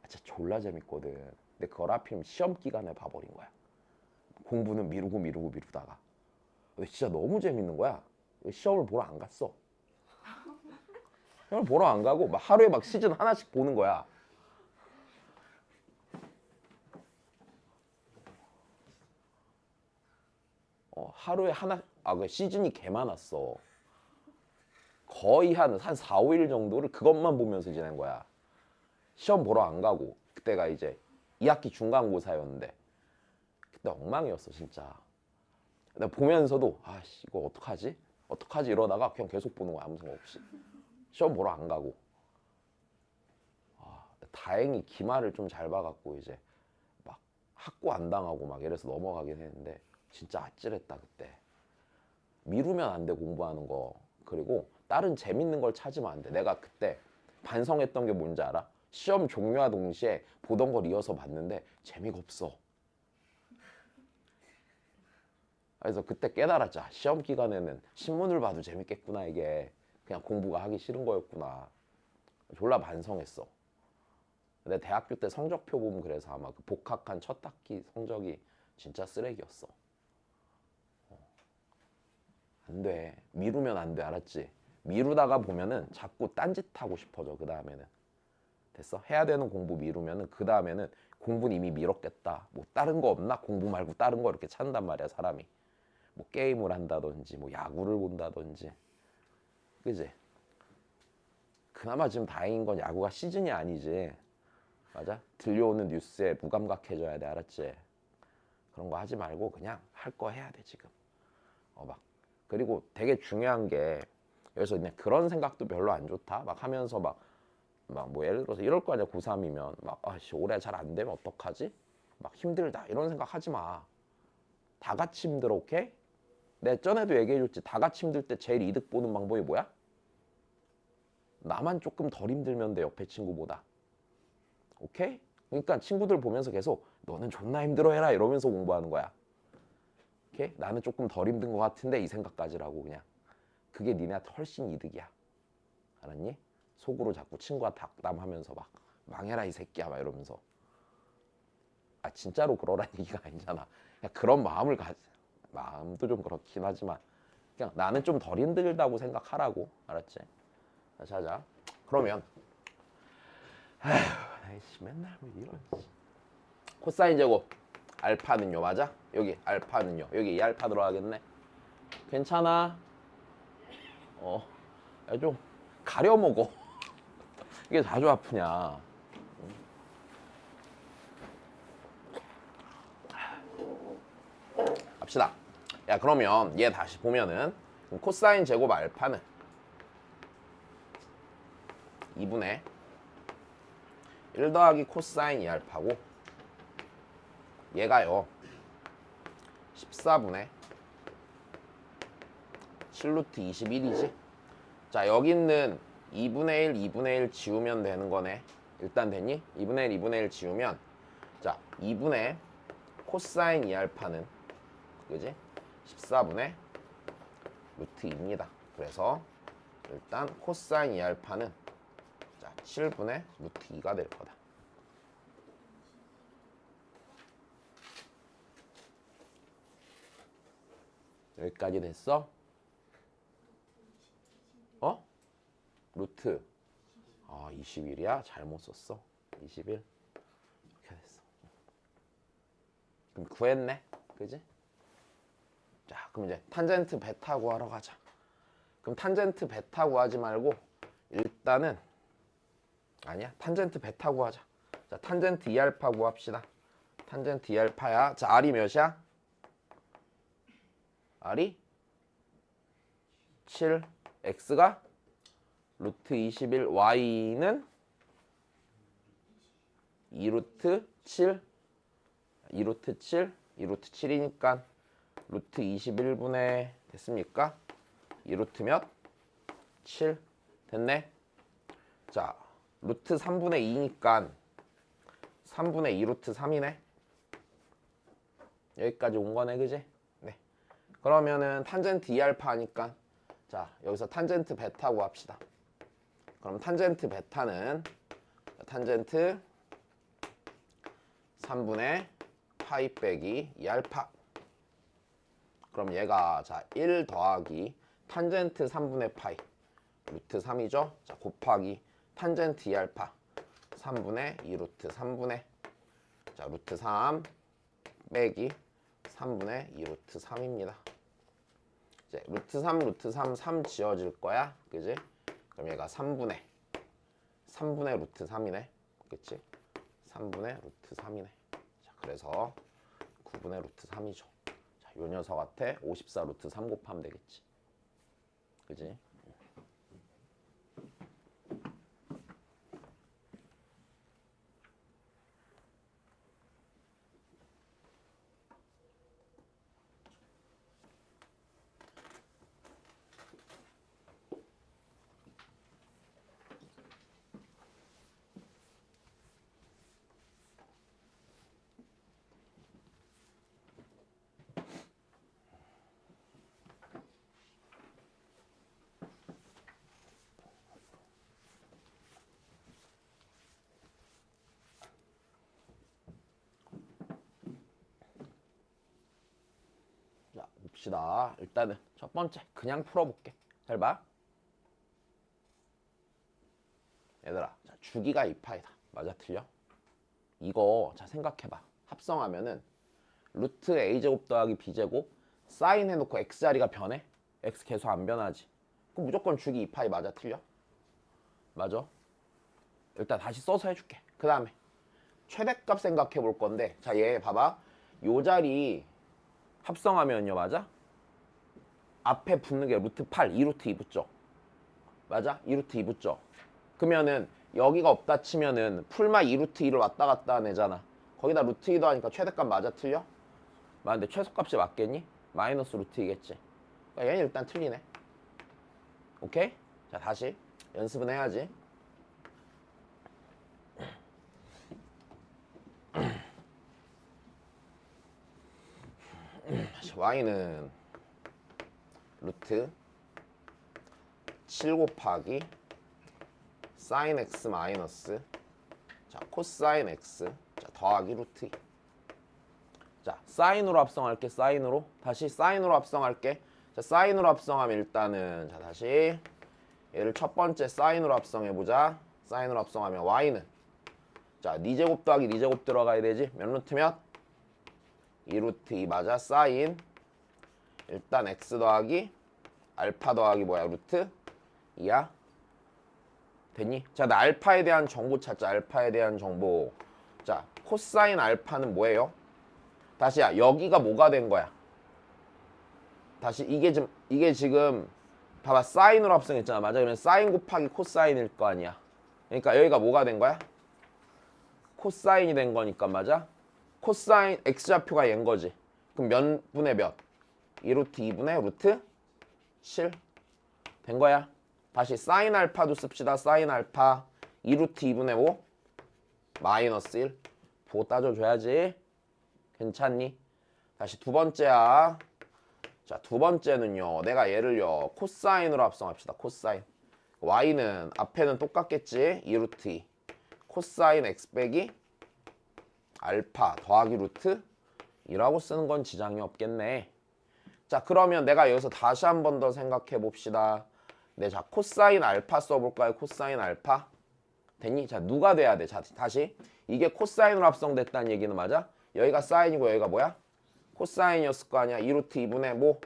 진짜 졸라 재밌거든. 근데 그걸 하필 시험 기간에 봐버린 거야. 공부는 미루다가. 근데 진짜 너무 재밌는 거야. 시험을 보러 안 갔어. 시험을 보러 안 가고 막 하루에 막 시즌 하나씩 보는 거야. 하루에 하나, 그 시즌이 개 많았어. 거의 한 4, 5일 정도를 그것만 보면서 지낸 거야. 시험 보러 안 가고. 그때가 이제 2학기 중간고사였는데. 그때 엉망이었어, 진짜. 내가 보면서도, 아씨, 이거 어떡하지? 어떡하지? 이러다가 그냥 계속 보는 거야, 아무 생각 없이. 시험 보러 안 가고. 다행히 기말을 좀 잘 봐갖고, 이제 막 학고 안 당하고 막 이래서 넘어가긴 했는데, 진짜 아찔했다, 그때. 미루면 안 돼, 공부하는 거. 그리고 다른 재밌는 걸 찾으면 안 돼. 내가 그때 반성했던 게 뭔지 알아? 시험 종료와 동시에 보던 걸 이어서 봤는데 재미가 없어. 그래서 그때 깨달았지. 시험 기간에는 신문을 봐도 재밌겠구나. 이게 그냥 공부가 하기 싫은 거였구나. 졸라 반성했어. 근데 대학교 때 성적표 보면 그래서 아마 그 복학한 첫 학기 성적이 진짜 쓰레기였어. 안 돼. 미루면 안 돼. 알았지? 미루다가 보면은 자꾸 딴짓하고 싶어져. 그 다음에는. 됐어? 해야 되는 공부 미루면은 그 다음에는 공부는 이미 미뤘겠다. 뭐 다른 거 없나? 공부 말고 다른 거 이렇게 찾는단 말이야, 사람이. 뭐 게임을 한다든지 뭐 야구를 본다든지. 그지? 그나마 지금 다행인 건 야구가 시즌이 아니지. 맞아? 들려오는 뉴스에 무감각해져야 돼. 알았지? 그런 거 하지 말고 그냥 할 거 해야 돼, 지금. 막 그리고 되게 중요한 게 그래서 그냥 그런 생각도 별로 안 좋다. 막 하면서 막 뭐 예를 들어서 이럴 거 아니야. 고3이면 막 아씨 올해 잘 안 되면 어떡하지? 막 힘들다 이런 생각 하지 마. 다 같이 힘들어. 오케이? 내가 전에도 얘기해줬지. 다 같이 힘들 때 제일 이득 보는 방법이 뭐야? 나만 조금 덜 힘들면 돼. 옆에 친구보다. 오케이? 그러니까 친구들 보면서 계속 너는 존나 힘들어해라 이러면서 공부하는 거야. 오케이? 나는 조금 덜 힘든 것 같은데 이 생각까지라고 그냥. 그게 니네한테 훨씬 이득이야. 알았니? 속으로 자꾸 친구와 닥담하면서 막 망해라 이 새끼야 막 이러면서. 아 진짜로 그러란 얘기가 아니잖아. 그냥 그런 마음을 마음도 좀 그렇긴 하지만 그냥 나는 좀 덜 힘들다고 생각하라고. 알았지? 다시 하자. 그러면 아이씨 맨날 뭐 이런 코사인 제곱 알파는요 맞아? 여기 알파는요 여기 이 알파 들어가겠네. 괜찮아? 좀 가려 먹어. 이게 자주 아프냐? 갑시다. 야 그러면 얘 다시 보면은 코사인 제곱 알파는 2분의 1 더하기 코사인 2알파고 얘가요 14분의 7루트 21이지. 자 여기 있는 2분의 1, 2분의 1 지우면 되는 거네. 일단 됐니? 2분의 1, 2분의 1 지우면 자 2분의 코사인 2알파는 그지? 14분의 루트 2입니다. 그래서 일단 코사인 2알파는 자 7분의 루트 2가 될 거다. 여기까지 됐어? 어? 루트 21이야? 잘못 썼어. 21 이렇게 됐어. 그럼 구했네? 그지? 자 그럼 이제 탄젠트 베타 구하러 가자. 그럼 탄젠트 베타 구하지 말고 일단은 아니야 탄젠트 베타 구하자. 자 탄젠트 2알파 구합시다. 탄젠트 2알파야. 자 R이 몇이야? R이 7 X가 루트 21 Y는 2루트 7 2루트 7 2루트 7이니까 루트 21분의 됐습니까? 2루트 몇? 7 됐네. 자 루트 3분의 2니까 3분의 2루트 3이네. 여기까지 온 거네 그지? 네. 그러면은 탄젠트 2알파 하니까 자 여기서 탄젠트 베타 구합시다. 그럼 탄젠트 베타는 탄젠트 3분의 파이 빼기 2알파. 그럼 얘가 자 1 더하기 탄젠트 3분의 파이 루트 3이죠. 자 곱하기 탄젠트 2알파 3분의 2 루트 3분의 자 루트 3 빼기 3분의 2 루트 3입니다. 이제 루트 3 루트 3 3 지워질 거야. 그지? 그럼 얘가 3분의 루트 3이네. 그치? 3분의 루트 3이네. 자 그래서 9분의 루트 3이죠. 자, 요 녀석한테 54 루트 3 곱하면 되겠지. 그지? 자, 봅시다. 일단은 첫 번째 그냥 풀어볼게. 잘 봐. 얘들아, 자, 주기가 2파이다. 맞아, 틀려? 이거 자 생각해봐. 합성하면은 루트 a제곱 더하기 b제곱 사인 해놓고 x자리가 변해? x 계속 안 변하지. 그럼 무조건 주기 2파이 맞아, 틀려? 맞아. 일단 다시 써서 해줄게. 그 다음에 최대값 생각해 볼 건데 자 얘 봐봐. 요 자리 합성하면요 맞아? 앞에 붙는 게 루트 8 2루트 2 붙죠? 맞아? 2루트 2 붙죠? 그러면은 여기가 없다 치면은 풀마 2루트 2를 왔다 갔다 하네잖아. 거기다 루트 2도 하니까 최대값 맞아, 틀려? 맞는데 최소값이 맞겠니? 마이너스 루트 2겠지. 그러니까 얘는 일단 틀리네. 오케이? 자 다시 연습은 해야지. 다시 y는 루트 7 곱하기 sin x 마이너스 자 코사인 x 자 더하기 루트 2. 자 사인으로 합성할게. 사인으로 다시 사인으로 합성할게. 자 사인으로 합성하면 일단은 자 다시 얘를 첫 번째 사인으로 합성해보자. 사인으로 합성하면 y는 자 니제곱 더하기 니제곱 들어가야 되지. 몇 루트면 2루트 2 맞아. 사인 일단 x 더하기 알파 더하기 뭐야 루트 2야. 됐니? 자, 나 알파에 대한 정보 찾자. 알파에 대한 정보. 자, 코사인 알파는 뭐예요? 다시야, 여기가 뭐가 된 거야? 다시 이게 지금 봐봐. 사인으로 합성했잖아. 맞아? 그러면 사인 곱하기 코사인일 거 아니야. 그러니까 여기가 뭐가 된 거야? 코사인이 된 거니까 맞아? 코사인 x좌표가 얘인 거지. 그럼 몇 분의 몇? 2루트 2분의 루트 7 된 거야. 다시 사인 알파도 씁시다. 사인 알파 2루트 2분의 5 마이너스 1 보고 따져줘야지. 괜찮니? 다시 두 번째야. 자, 두 번째는요. 내가 얘를요. 코사인으로 합성합시다. 코사인. y는 앞에는 똑같겠지. 2루트 2 코사인 x 빼기 알파 더하기 루트 2라고 쓰는 건 지장이 없겠네. 자, 그러면 내가 여기서 다시 한 번 더 생각해 봅시다. 네, 자, 코사인 알파 써볼까요? 코사인 알파. 됐니? 자, 누가 돼야 돼? 자, 다시. 이게 코사인으로 합성됐다는 얘기는 맞아? 여기가 사인이고 여기가 뭐야? 코사인이었을 거 아니야? 2루트 2분의 뭐?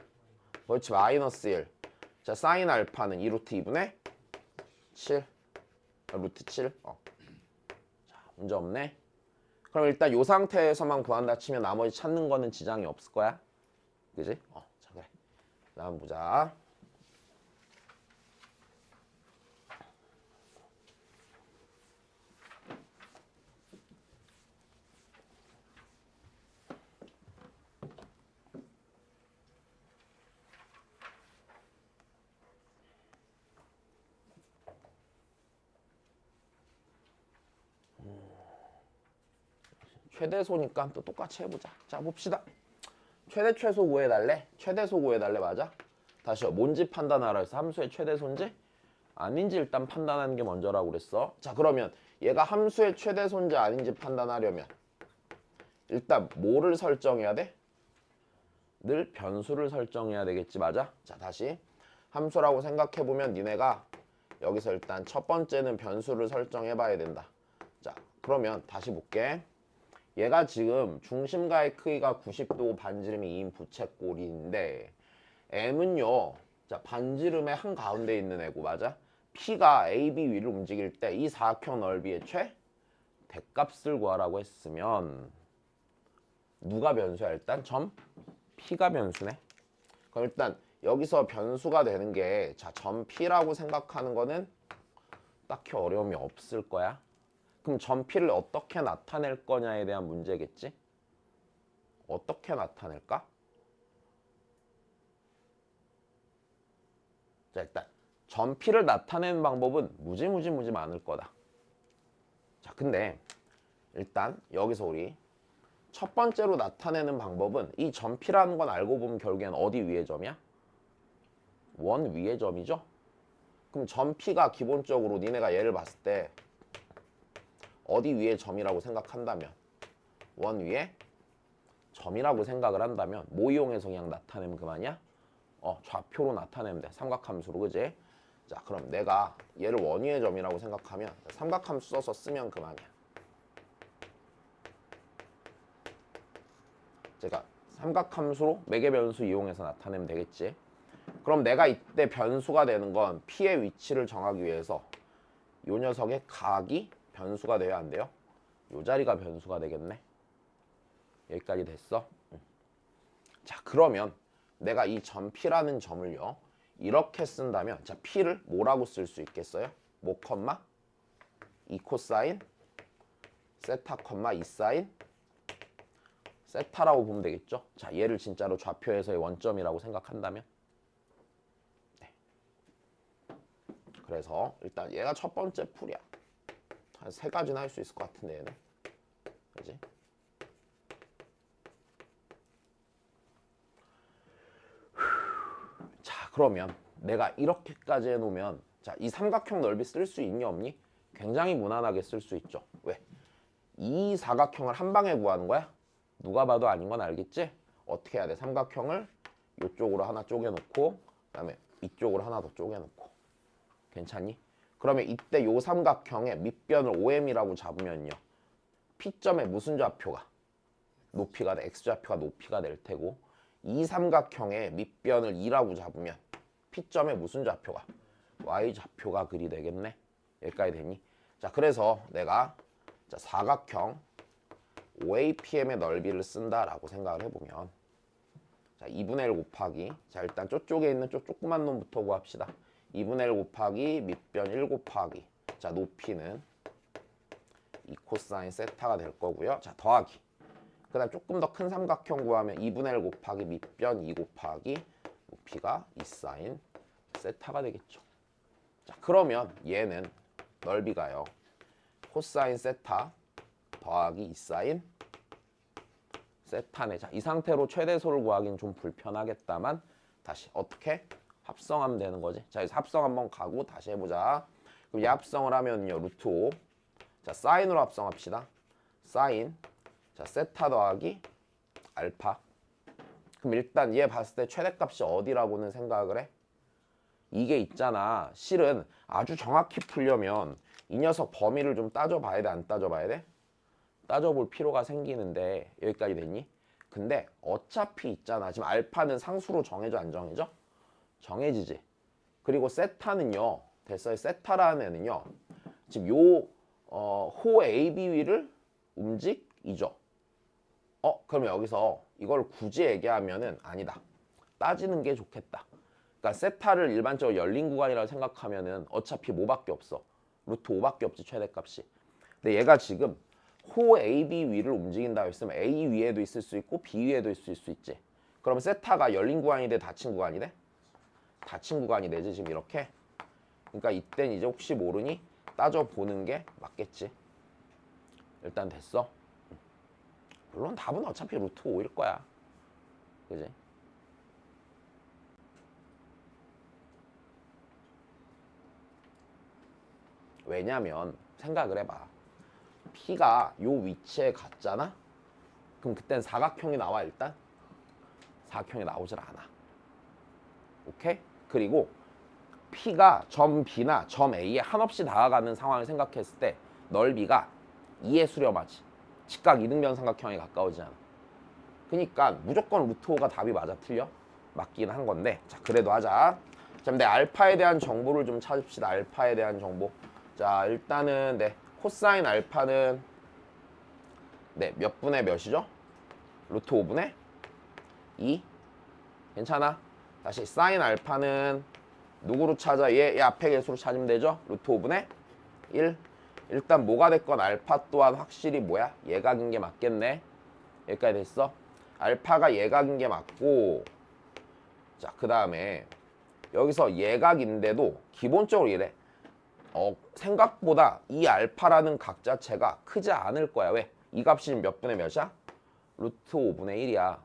그렇지, 마이너스 1. 자, 사인 알파는 2루트 2분의 7. 루트 7. 자, 문제 없네. 그럼 일단 이 상태에서만 구한다 치면 나머지 찾는 거는 지장이 없을 거야. 그지? 자, 그래. 다음 보자. 최대소니까 또 똑같이 해보자. 자, 봅시다. 최대 최소 구해달래? 최대소 구해달래 맞아? 다시요. 뭔지 판단하라 해서 함수의 최대소인지 아닌지 일단 판단하는 게 먼저라고 그랬어. 자, 그러면 얘가 함수의 최대소인지 아닌지 판단하려면 일단 뭐를 설정해야 돼? 늘 변수를 설정해야 되겠지. 맞아? 자, 다시 함수라고 생각해보면 니네가 여기서 일단 첫 번째는 변수를 설정해 봐야 된다. 자, 그러면 다시 볼게. 얘가 지금 중심가의 크기가 90도 반지름이 2인 부채꼴인데 M은요. 자, 반지름의 한가운데 있는 애고 맞아? P가 AB 위를 움직일 때 이 사각형 넓이의 대값을 구하라고 했으면 누가 변수야? 일단 점 P가 변수네. 그럼 일단 여기서 변수가 되는 게 자, 점 P라고 생각하는 거는 딱히 어려움이 없을 거야. 그럼 점 P를 어떻게 나타낼 거냐에 대한 문제겠지? 어떻게 나타낼까? 자, 일단 점 P를 나타내는 방법은 무지 많을 거다. 자, 근데 일단 여기서 우리 첫 번째로 나타내는 방법은 이 점 P라는 건 알고 보면 결국엔 어디 위의 점이야? 원 위의 점이죠? 그럼 점 P가 기본적으로 니네가 얘를 봤을 때 어디 위의 점이라고 생각한다면 원 위에 점이라고 생각을 한다면 뭐 이용해서 그냥 나타내면 그만이야? 좌표로 나타내면 돼. 삼각함수로. 그지? 자, 그럼 내가 얘를 원 위의 점이라고 생각하면 삼각함수 써서 쓰면 그만이야. 제가 삼각함수로 매개 변수 이용해서 나타내면 되겠지. 그럼 내가 이때 변수가 되는 건 P의 위치를 정하기 위해서 요 녀석의 각이 변수가 돼야 안 돼요? 요 자리가 변수가 되겠네. 여기까지 됐어? 자, 그러면 내가 이 점 P라는 점을요 이렇게 쓴다면 자, P를 뭐라고 쓸 수 있겠어요? 뭐 컴마 2 코사인 세타 컴마 2 사인 세타라고 보면 되겠죠? 자, 얘를 진짜로 좌표에서의 원점이라고 생각한다면 네. 그래서 일단 얘가 첫 번째 풀이야. 한 세 가지는 할 수 있을 것 같은데 얘는. 그지? 자, 그러면 내가 이렇게까지 해놓으면 자, 이 삼각형 넓이 쓸 수 있니 없니? 굉장히 무난하게 쓸 수 있죠. 왜? 이 사각형을 한 방에 구하는 거야? 누가 봐도 아닌 건 알겠지? 어떻게 해야 돼? 삼각형을 이쪽으로 하나 쪼개놓고 그다음에 이쪽으로 하나 더 쪼개놓고. 괜찮니? 그러면 이때 요 삼각형의 밑변을 OM이라고 잡으면요. P점의 무슨 좌표가? 높이가 돼. X좌표가 높이가 될 테고 이 삼각형의 밑변을 2라고 잡으면 P점의 무슨 좌표가? Y좌표가 그리 되겠네. 여기까지 됐니? 자, 그래서 내가 자, 사각형 OAPM의 넓이를 쓴다라고 생각을 해보면 자, 2분의 1 곱하기 자, 일단 저쪽에 있는 조그만 놈부터 구합시다. 2분의 1 곱하기 밑변 1 곱하기 자, 높이는 2 코사인 세타가 될 거고요. 자, 더하기 그 다음 조금 더 큰 삼각형 구하면 2분의 1 곱하기 밑변 2 곱하기 높이가 2 사인 세타가 되겠죠. 자, 그러면 얘는 넓이가요. 코사인 세타 더하기 2 사인 세타네. 자, 이 상태로 최대소를 구하기는 좀 불편하겠다만 다시 어떻게? 합성하면 되는 거지. 자, 여기서 합성 한번 가고 다시 해보자. 그럼 얘 합성을 하면요. 루트 5. 자, 사인으로 합성합시다. 사인. 자, 세타 더하기 알파. 그럼 일단 얘 봤을 때 최대값이 어디라고는 생각을 해? 이게 있잖아. 실은 아주 정확히 풀려면 이 녀석 범위를 좀 따져봐야 돼? 안 따져봐야 돼? 따져볼 필요가 생기는데 여기까지 됐니? 근데 어차피 있잖아. 지금 알파는 상수로 정해져 안 정해져? 정해지지. 그리고 세타는요. 됐어요. 세타라는 애는요. 지금 요 호 AB 위를 움직이죠. 그러면 여기서 이걸 굳이 얘기하면은 아니다. 따지는 게 좋겠다. 그러니까 세타를 일반적으로 열린 구간이라고 생각하면은 어차피 뭐밖에 없어. 루트 5밖에 없지 최대값이. 근데 얘가 지금 호 AB 위를 움직인다 했으면 A 위에도 있을 수 있고 B 위에도 있을 수 있지. 그럼 세타가 열린 구간이 돼? 닫힌 구간이 돼? 닫힌 구간이 되지 지금 이렇게. 그러니까 이땐 이제 혹시 모르니 따져보는 게 맞겠지. 일단 됐어. 물론 답은 어차피 루트 5일 거야. 그지? 왜냐면 생각을 해봐. P가 요 위치에 갔잖아? 그럼 그땐 사각형이 나와 일단? 사각형이 나오질 않아. 오케이? 그리고 P가 점 B나 점 A에 한없이 다가가는 상황을 생각했을 때 넓이가 2에 수렴하지. 직각 이등변 삼각형에 가까워지잖아. 그러니까 무조건 루트 5가 답이 맞아 틀려? 맞긴 한 건데 자 그래도 하자. 자 근데 알파에 대한 정보를 좀 찾읍시다. 알파에 대한 정보. 자 일단은 네 코사인 알파는 네 몇 분의 몇이죠? 루트 5분의 2 괜찮아? 다시 사인 알파는 누구로 찾아? 얘 앞에 개수로 찾으면 되죠? 루트 5분의 1 일단 뭐가 됐건 알파 또한 확실히 뭐야? 예각인 게 맞겠네. 여기까지 됐어? 알파가 예각인 게 맞고 자 그 다음에 여기서 예각인데도 기본적으로 이래. 생각보다 이 알파라는 각 자체가 크지 않을 거야. 왜? 이 값이 지금 몇 분의 몇이야? 루트 5분의 1이야.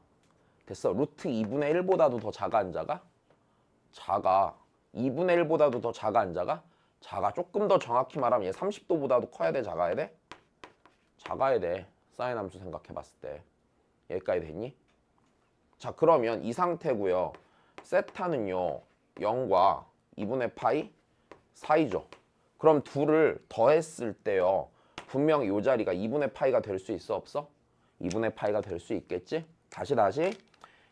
됐어. 루트 2분의 1보다도 더 작아 안 작아? 작아. 2분의 1보다도 더 작아 안 작아? 작아. 조금 더 정확히 말하면 얘 30도보다도 커야 돼? 작아야 돼? 작아야 돼. 사인 함수 생각해 봤을 때. 여기까지 됐니? 자 그러면 이 상태고요. 세타는요. 0과 2분의 파이 사이죠. 그럼 둘을 더했을 때요. 분명히 이 자리가 2분의 파이가 될 수 있어 없어? 2분의 파이가 될 수 있겠지? 다시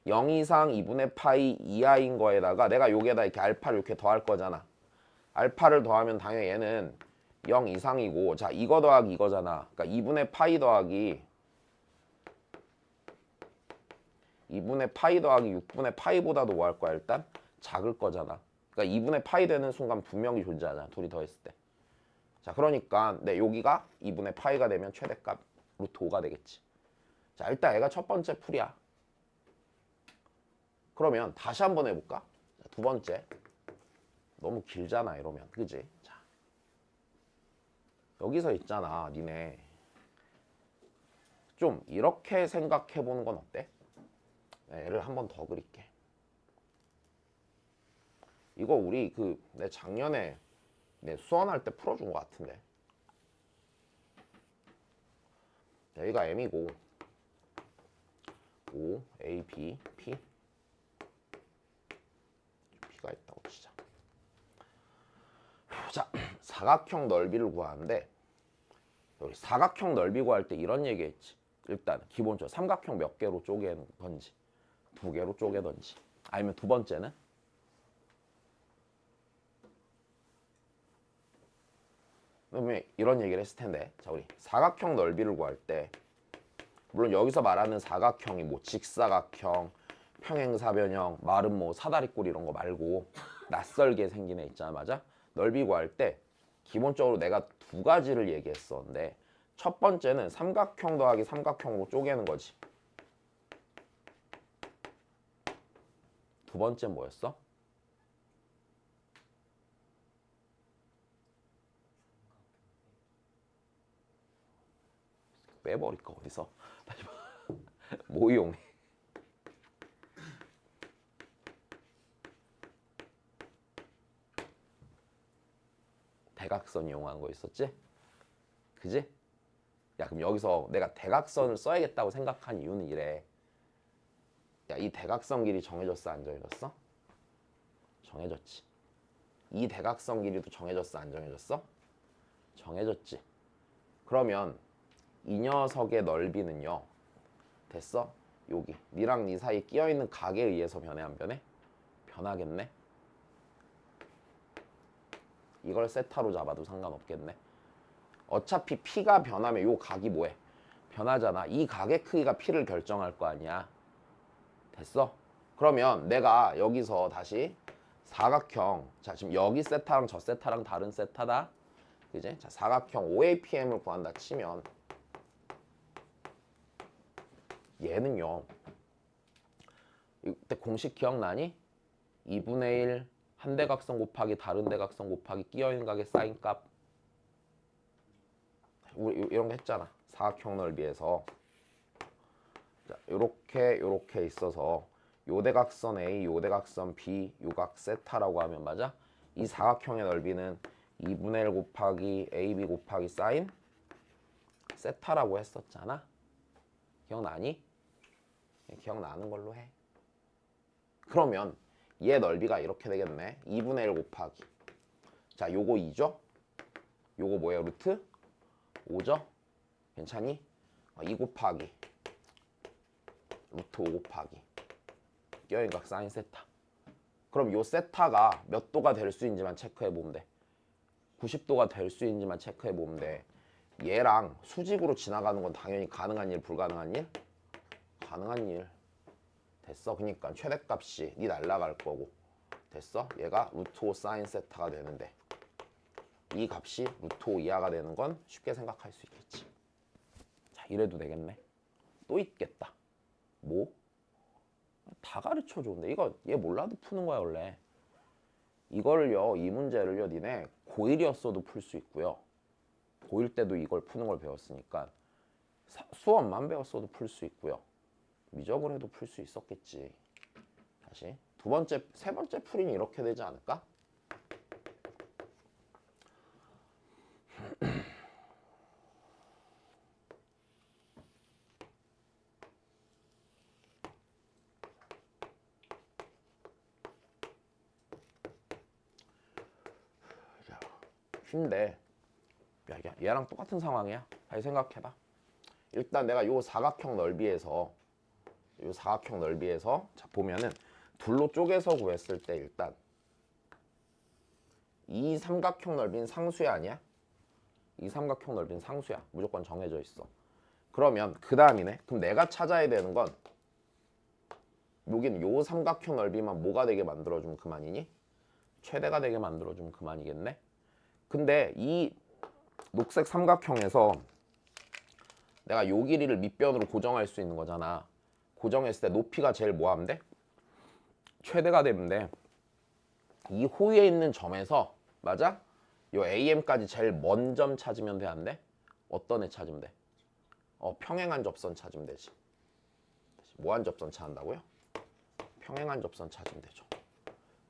0 이상 2분의 파이 이하인 거에다가 내가 여기에다 이렇게 알파를 이렇게 더할 거잖아. 알파를 더하면 당연히 얘는 0 이상이고 자 이거 더하기 이거잖아. 그러니까 2분의 파이 더하기 2분의 파이 더하기 6분의 파이보다도 뭐 할 거야 일단? 작을 거잖아. 그러니까 2분의 파이 되는 순간 분명히 존재하잖아. 둘이 더했을 때. 자 그러니까 네 여기가 2분의 파이가 되면 최대값 루트 5가 되겠지. 자 일단 얘가 첫 번째 풀이야. 그러면 다시 한번 해볼까? 자, 두 번째. 너무 길잖아 이러면. 그지? 자 여기서 있잖아 니네. 좀 이렇게 생각해보는 건 어때? 네, 얘를 한 번 더 그릴게. 이거 우리 내 작년에 내 수원할 때 풀어준 것 같은데. 여기가 M이고 5, A, B, P P가 있다고 치자. 자, 사각형 넓이를 구하는데 여기 사각형 넓이 구할 때 이런 얘기했지. 일단 기본적으로 삼각형 몇 개로 쪼개는 건지 2개로 쪼개던지 아니면 두 번째는 그러면 이런 얘기를 했을 텐데 자 우리 사각형 넓이를 구할 때 물론 여기서 말하는 사각형이 뭐 직사각형, 평행사변형, 마름 뭐 사다리꼴 이런 거 말고 낯설게 생긴 애 있잖아. 맞아? 넓이 구할 때 기본적으로 내가 두 가지를 얘기했었는데 첫 번째는 삼각형 더하기 삼각형으로 쪼개는 거지. 두 번째 뭐였어? 빼버릴까 어디서? 다시 봐. 뭐 이용해? 대각선 이용하는 거 있었지? 그지? 야 그럼 여기서 내가 대각선을 써야겠다고 생각한 이유는 이래. 야 이 대각선 길이 정해졌어 안 정해졌어? 정해졌지. 이 대각선 길이도 정해졌어 안 정해졌어? 정해졌지. 그러면 이 녀석의 넓이는요. 됐어? 여기 니랑 니 사이에 끼어있는 각에 의해서 변해 안 변해? 변하겠네. 이걸 세타로 잡아도 상관없겠네. 어차피 P가 변하면 요 각이 뭐해? 변하잖아. 이 각의 크기가 P를 결정할 거 아니야. 됐어? 그러면 내가 여기서 다시 사각형 자 지금 여기 세타랑 저 세타랑 다른 세타다. 그지? 자 사각형 OAPM을 구한다 치면 얘는요. 이때 공식 기억나니? 2분의 1 한 대각선 곱하기 다른 대각선 곱하기 끼어있는 각의 사인값 우리 이런 거 했잖아. 사각형 넓이에서 자, 요렇게 있어서 요 대각선 A, 요 대각선 B, 요각 세타라고 하면 맞아? 이 사각형의 넓이는 2분의 1 곱하기 AB 곱하기 사인 세타라고 했었잖아. 기억나니? 기억나는 걸로 해. 그러면 얘 넓이가 이렇게 되겠네. 2분의 1 곱하기 자 요거 2죠? 요거 뭐예요? 루트 5죠? 괜찮니? 2 곱하기 루트 5 곱하기 끼어있는 각 사인 세타. 그럼 요 세타가 몇 도가 될 수 있는지만 체크해 보면 돼. 90도가 될 수 있는지만 체크해 보면 돼. 얘랑 수직으로 지나가는 건 당연히 가능한 일, 불가능한 일? 가능한 일. 됐어. 그러니까 최대값이 니 날라갈 거고. 됐어? 얘가 루트 5 사인 세타가 되는데 이 값이 루트 5 이하가 되는 건 쉽게 생각할 수 있겠지. 자, 이래도 되겠네. 또 있겠다. 뭐? 다 가르쳐 줬는데 이거 얘 몰라도 푸는 거야 원래. 이걸요 이 문제를요 니네 고1이었어도 풀 수 있고요. 고1 때도 이걸 푸는 걸 배웠으니까 수업만 배웠어도 풀 수 있고요. 미적을 해도 풀 수 있었겠지. 다시 두 번째, 세 번째 풀이는 이렇게 되지 않을까? 쉰데 야, 얘랑 똑같은 상황이야. 다시 생각해봐. 일단 내가 요 사각형 넓이에서 자 보면은 둘로 쪼개서 구했을 때 일단 이 삼각형 넓이는 상수야 아니야? 이 삼각형 넓이는 상수야. 무조건 정해져 있어. 그러면 그 다음이네. 그럼 내가 찾아야 되는 건 여기는 요 삼각형 넓이만 뭐가 되게 만들어주면 그만이니? 최대가 되게 만들어주면 그만이겠네. 근데 이 녹색 삼각형에서 내가 요 길이를 밑변으로 고정할 수 있는 거잖아. 고정했을 때 높이가 제일 뭐 하면 돼? 최대가 되면 돼. 이 호위에 있는 점에서 맞아? 요 AM까지 제일 먼 점 찾으면 돼 안 돼? 어떤 애 찾으면 돼? 평행한 접선 찾으면 되지. 뭐한 접선 찾는다고요? 평행한 접선 찾으면 되죠.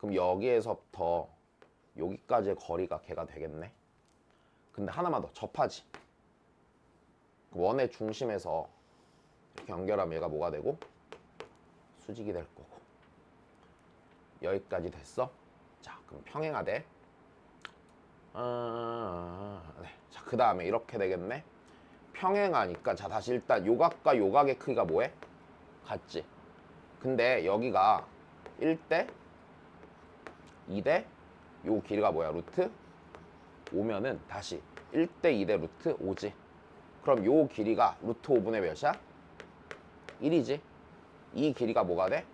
그럼 여기에서부터 여기까지의 거리가 걔가 되겠네. 근데 하나만 더 접하지. 원의 중심에서 이렇게 연결하면 얘가 뭐가 되고 수직이 될 거고. 여기까지 됐어? 자, 그럼 평행하되. 네. 자, 그 다음에 이렇게 되겠네. 평행하니까 자 다시 일단 요각과 요각의 크기가 뭐해? 같지. 근데 여기가 1대 2대 요 길이가 뭐야? 루트 5면은 다시 1대 2대 루트 5지. 그럼 요 길이가 루트 5분의 몇이야? 1이지. 이 길이가 뭐가 돼?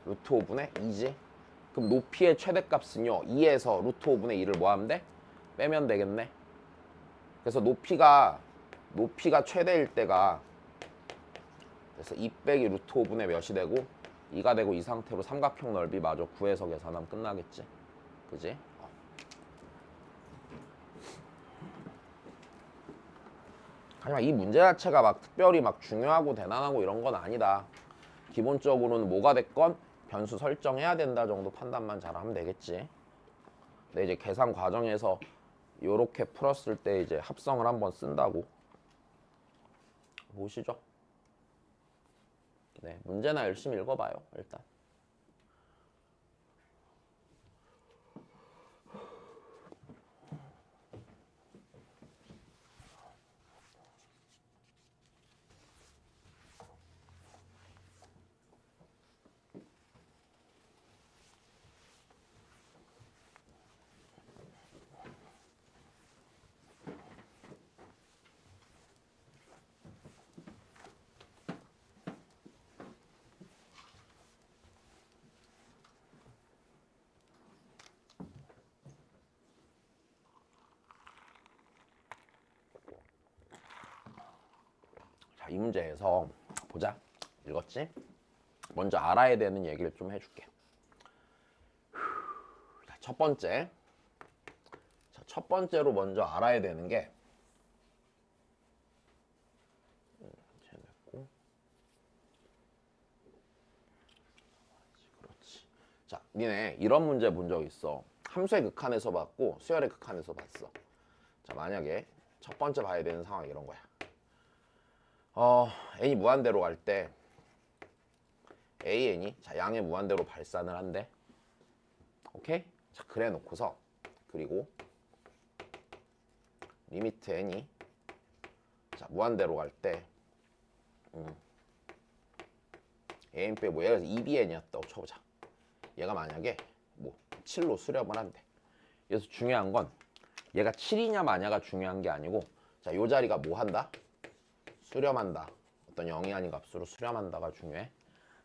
루트 5분의 2지. 그럼 높이의 최대값은요 2에서 루트 5분의 2를 뭐 하면 돼? 빼면 되겠네. 그래서 높이가 최대일 때가 그래서 2 빼기 루트 5분의 몇이 되고 2가 되고 이 상태로 삼각형 넓이 마저 구해서 계산하면 끝나겠지. 그지? 하지만 이 문제 자체가 막 특별히 막 중요하고 대단하고 이런 건 아니다. 기본적으로는 뭐가 됐건 변수 설정해야 된다 정도 판단만 잘하면 되겠지. 근데 이제 계산 과정에서 요렇게 풀었을 때 이제 합성을 한번 쓴다고 보시죠. 네, 문제나 열심히 읽어봐요. 일단. 자, 이 문제에서 보자. 읽었지? 먼저 알아야 되는 얘기를 좀 해줄게. 자, 첫 번째. 자, 첫 번째로 먼저 알아야 되는 게 그렇지. 자, 니네 이런 문제 본 적 있어. 함수의 극한에서 봤고 수열의 극한에서 봤어. 자, 만약에 첫 번째 봐야 되는 상황이 이런 거야. n이 무한대로 갈 때 an이 자 양의 무한대로 발산을 한대. 오케이? 자, 그래 놓고서 그리고 리미트 n이 자 무한대로 갈 때 an 빼고 뭐 얘가 2bn이었다고 쳐보자. 얘가 만약에 뭐 7로 수렴을 한대. 그래서 중요한 건 얘가 7이냐 마냐가 중요한 게 아니고 자, 요 자리가 뭐 한다? 수렴한다. 어떤 0이 아닌 값으로 수렴한다가 중요해.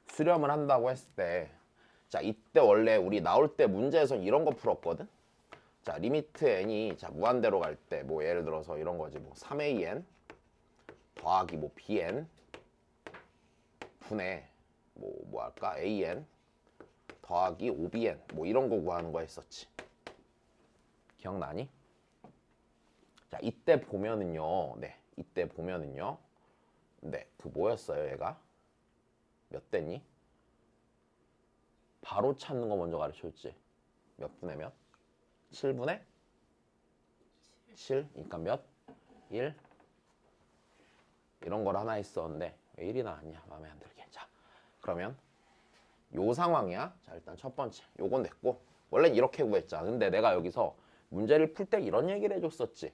수렴을 한다고 했을 때 자, 이때 원래 우리 나올 때 문제에선 이런 거 풀었거든. 자, 리미트 n이 자 무한대로 갈 때 뭐 예를 들어서 이런 거지. 뭐 3an 더하기 뭐 bn 분의 뭐 할까? an 더하기 5bn 뭐 이런 거 구하는 거 했었지. 기억나니? 자, 이때 보면은요. 네. 이때 보면은요. 네. 그 뭐였어요, 얘가? 몇 대니? 바로 찾는 거 먼저 가르쳐줬지. 몇 분의 몇? 7분의 7. 그러니까 몇? 1. 이런 걸 하나 있었는데 왜 1이나 아니야? 마음에 안 들게. 자, 그러면 요 상황이야. 자, 일단 첫 번째. 요건 됐고. 원래는 이렇게 구했잖아. 근데 내가 여기서 문제를 풀 때 이런 얘기를 해줬었지.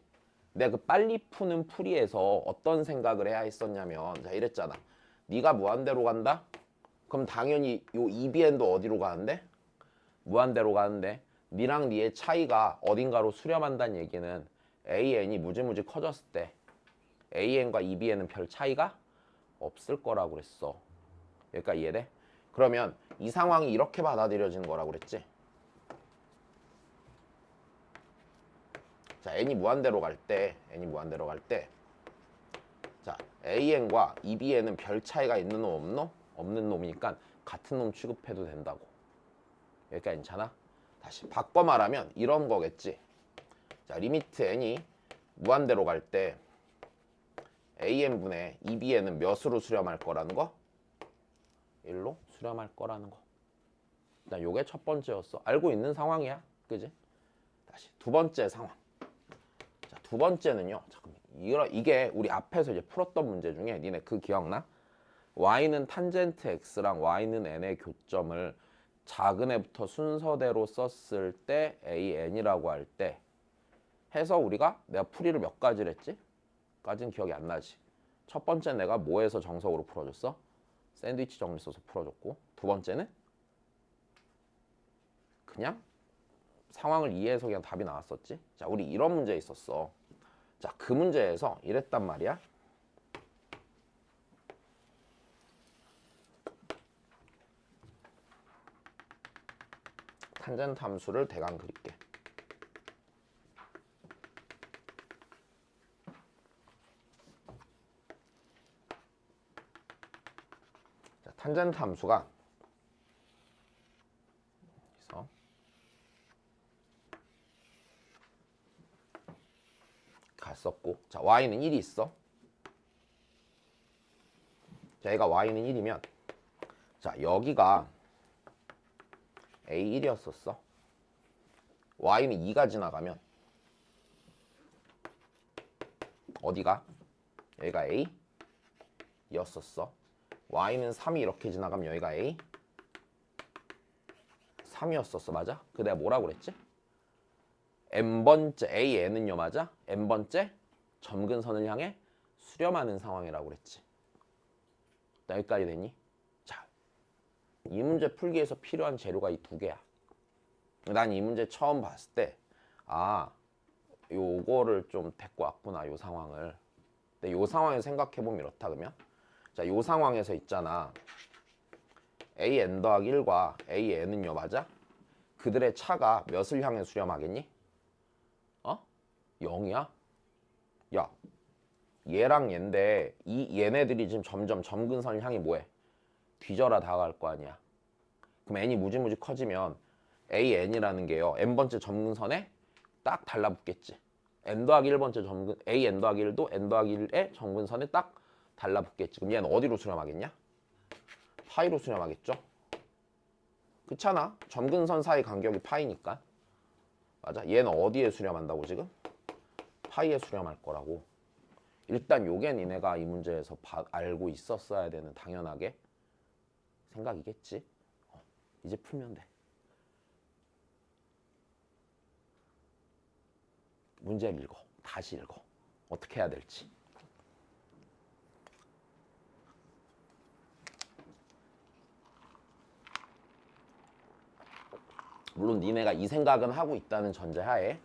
내가 그 빨리 푸는 풀이에서 어떤 생각을 해야 했었냐면 자, 이랬잖아. 네가 무한대로 간다? 그럼 당연히 요 EBN도 어디로 가는데? 무한대로 가는데 니랑 니의 차이가 어딘가로 수렴한다는 얘기는 AN이 무지무지 커졌을 때 AN과 EBN은 별 차이가 없을 거라고 그랬어. 여기까지 이해돼? 그러면 이 상황이 이렇게 받아들여지는 거라고 그랬지? 자, n이 무한대로 갈 때 자, AN과 EBN은 별 차이가 있는 놈 없는 놈? 없는 놈이니까 같은 놈 취급해도 된다고. 여기까지 괜찮아? 다시 바꿔 말하면 이런 거겠지. 자, 리미트 n이 무한대로 갈 때 AN분의 EBN은 몇으로 수렴할 거라는 거? 1로 수렴할 거라는 거. 일단 요게 첫 번째였어. 알고 있는 상황이야. 그지? 다시 두 번째 상황. 자, 두 번째는요. 잠깐만. 이게 우리 앞에서 이제 풀었던 문제 중에 니네 그 기억나? y는 탄젠트 x랑 y는 n의 교점을 작은 애부터 순서대로 썼을 때 an이라고 할 때 해서 우리가 내가 풀이를 몇 가지를 했지? 까진 기억이 안 나지. 첫 번째 내가 뭐에서 정석으로 풀어줬어? 샌드위치 정리 써서 풀어줬고, 두 번째는 그냥 상황을 이해해서 그냥 답이 나왔었지. 자, 우리 이런 문제 있었어. 자, 그 문제에서 이랬단 말이야. 탄젠트 함수를 대강 그릴게. 자, 탄젠트 함수가 여기서 갔었고, 자, y는 1이 있어. 자, 얘가 y는 1이면 자, 여기가 a1이었었어. y는 2가 지나가면 어디가? 여기가 a였었어. y는 3이 이렇게 지나가면 여기가 a 3이었었어. 맞아? 그 내가 뭐라고 그랬지? n번째 an은요, 맞아? n번째 점근선을 향해 수렴하는 상황이라고 그랬지. 나 여기까지 됐니? 자, 이 문제 풀기 위해서 필요한 재료가 이 두 개야. 난 이 문제 처음 봤을 때 아, 요거를 좀 데리고 왔구나, 요 상황을. 근데 요 상황에서 생각해보면 이렇다 그러면 자, 요 상황에서 있잖아. an 더하기 1과 an은요, 맞아? 그들의 차가 몇을 향해 수렴하겠니? 0이야? 야, 얘랑 얘인데 얘네들이 지금 점점 점근선을 향해 뭐해? 뒤져라 다가갈 거 아니야. 그럼 n이 무지무지 커지면 an이라는 게요, n번째 점근선에 딱 달라붙겠지. n 더하기 1번째 점근 n 더하기 1도 n 더하기 1의 점근선에 딱 달라붙겠지. 그럼 얘는 어디로 수렴하겠냐? 파이로 수렴하겠죠. 그렇잖아. 점근선 사이 간격이 파이니까. 맞아. 얘는 어디에 수렴한다고 지금? 파이에 수렴할 거라고. 일단 요게 니네가 이 문제에서 알고 있었어야 되는 당연하게 생각이겠지. 이제 풀면 돼. 문제를 읽어. 다시 읽어. 어떻게 해야 될지. 물론 니네가 이 생각은 하고 있다는 전제하에.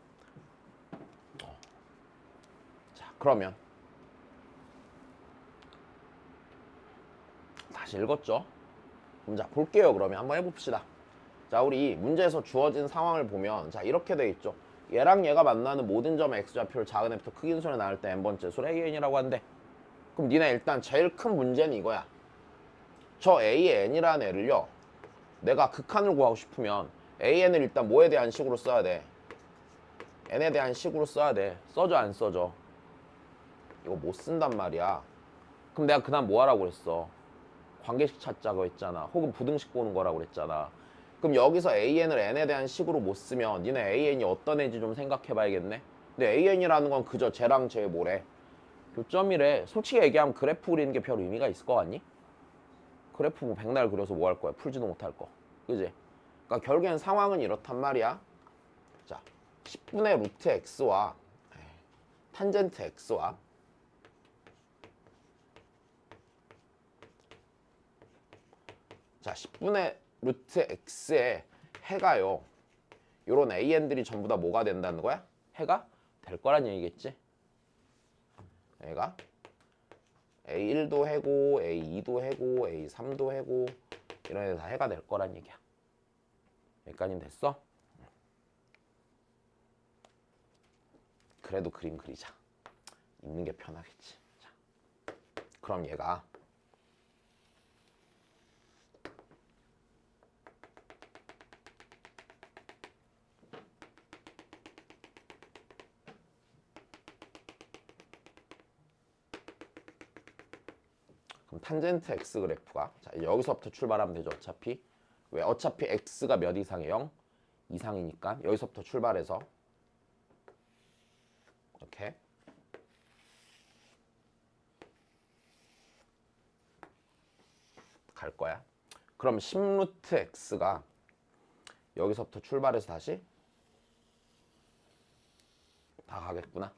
자, 그러면 다시 읽었죠? 그럼 자, 볼게요. 그러면 한번 해봅시다. 자, 우리 문제에서 주어진 상황을 보면 자, 이렇게 돼 있죠. 얘랑 얘가 만나는 모든 점의 x좌표를 작은 애부터 크긴 수로 나눌 때 n번째 수를 an이라고 한대. 그럼 니네 일단 제일 큰 문제는 이거야. 저 an이라는 애를요, 내가 극한을 구하고 싶으면 an을 일단 뭐에 대한 식으로 써야 돼? n에 대한 식으로 써야 돼. 써줘 안 써줘? 이거 못 쓴단 말이야. 그럼 내가 그다음 뭐 하라고 그랬어? 관계식 찾자고 했잖아. 혹은 부등식 보는 거라고 그랬잖아. 그럼 여기서 an을 n에 대한 식으로 못 쓰면 니네 an이 어떤 애인지 좀 생각해 봐야겠네. 근데 an이라는 건 그저 쟤랑 쟤 뭐래? 교점이래. 솔직히 얘기하면 그래프 그리는 게 별 의미가 있을 것 같니? 그래프 뭐 백날 그려서 뭐 할 거야? 풀지도 못할 거. 그지? 그러니까 결국엔 상황은 이렇단 말이야. 자, 10분의 루트 x와 탄젠트 x와 자, 10분의 루트 x의 해가요, 요런 an들이 전부 다 뭐가 된다는 거야? 해가 될 거란 얘기겠지? 얘가 a1도 해고 a2도 해고 a3도 해고 이런 애들 다 해가 될 거란 얘기야. 여기까지는 됐어? 그래도 그림 그리자. 읽는 게 편하겠지. 자, 그럼 얘가 그럼 탄젠트 x 그래프가 자, 여기서부터 출발하면 되죠. 어차피 왜? 어차피 x가 몇 이상이에요? 0 이상이니까 여기서부터 출발해서 이렇게 갈 거야. 그럼 10루트 x가 여기서부터 출발해서 다시 다 가겠구나.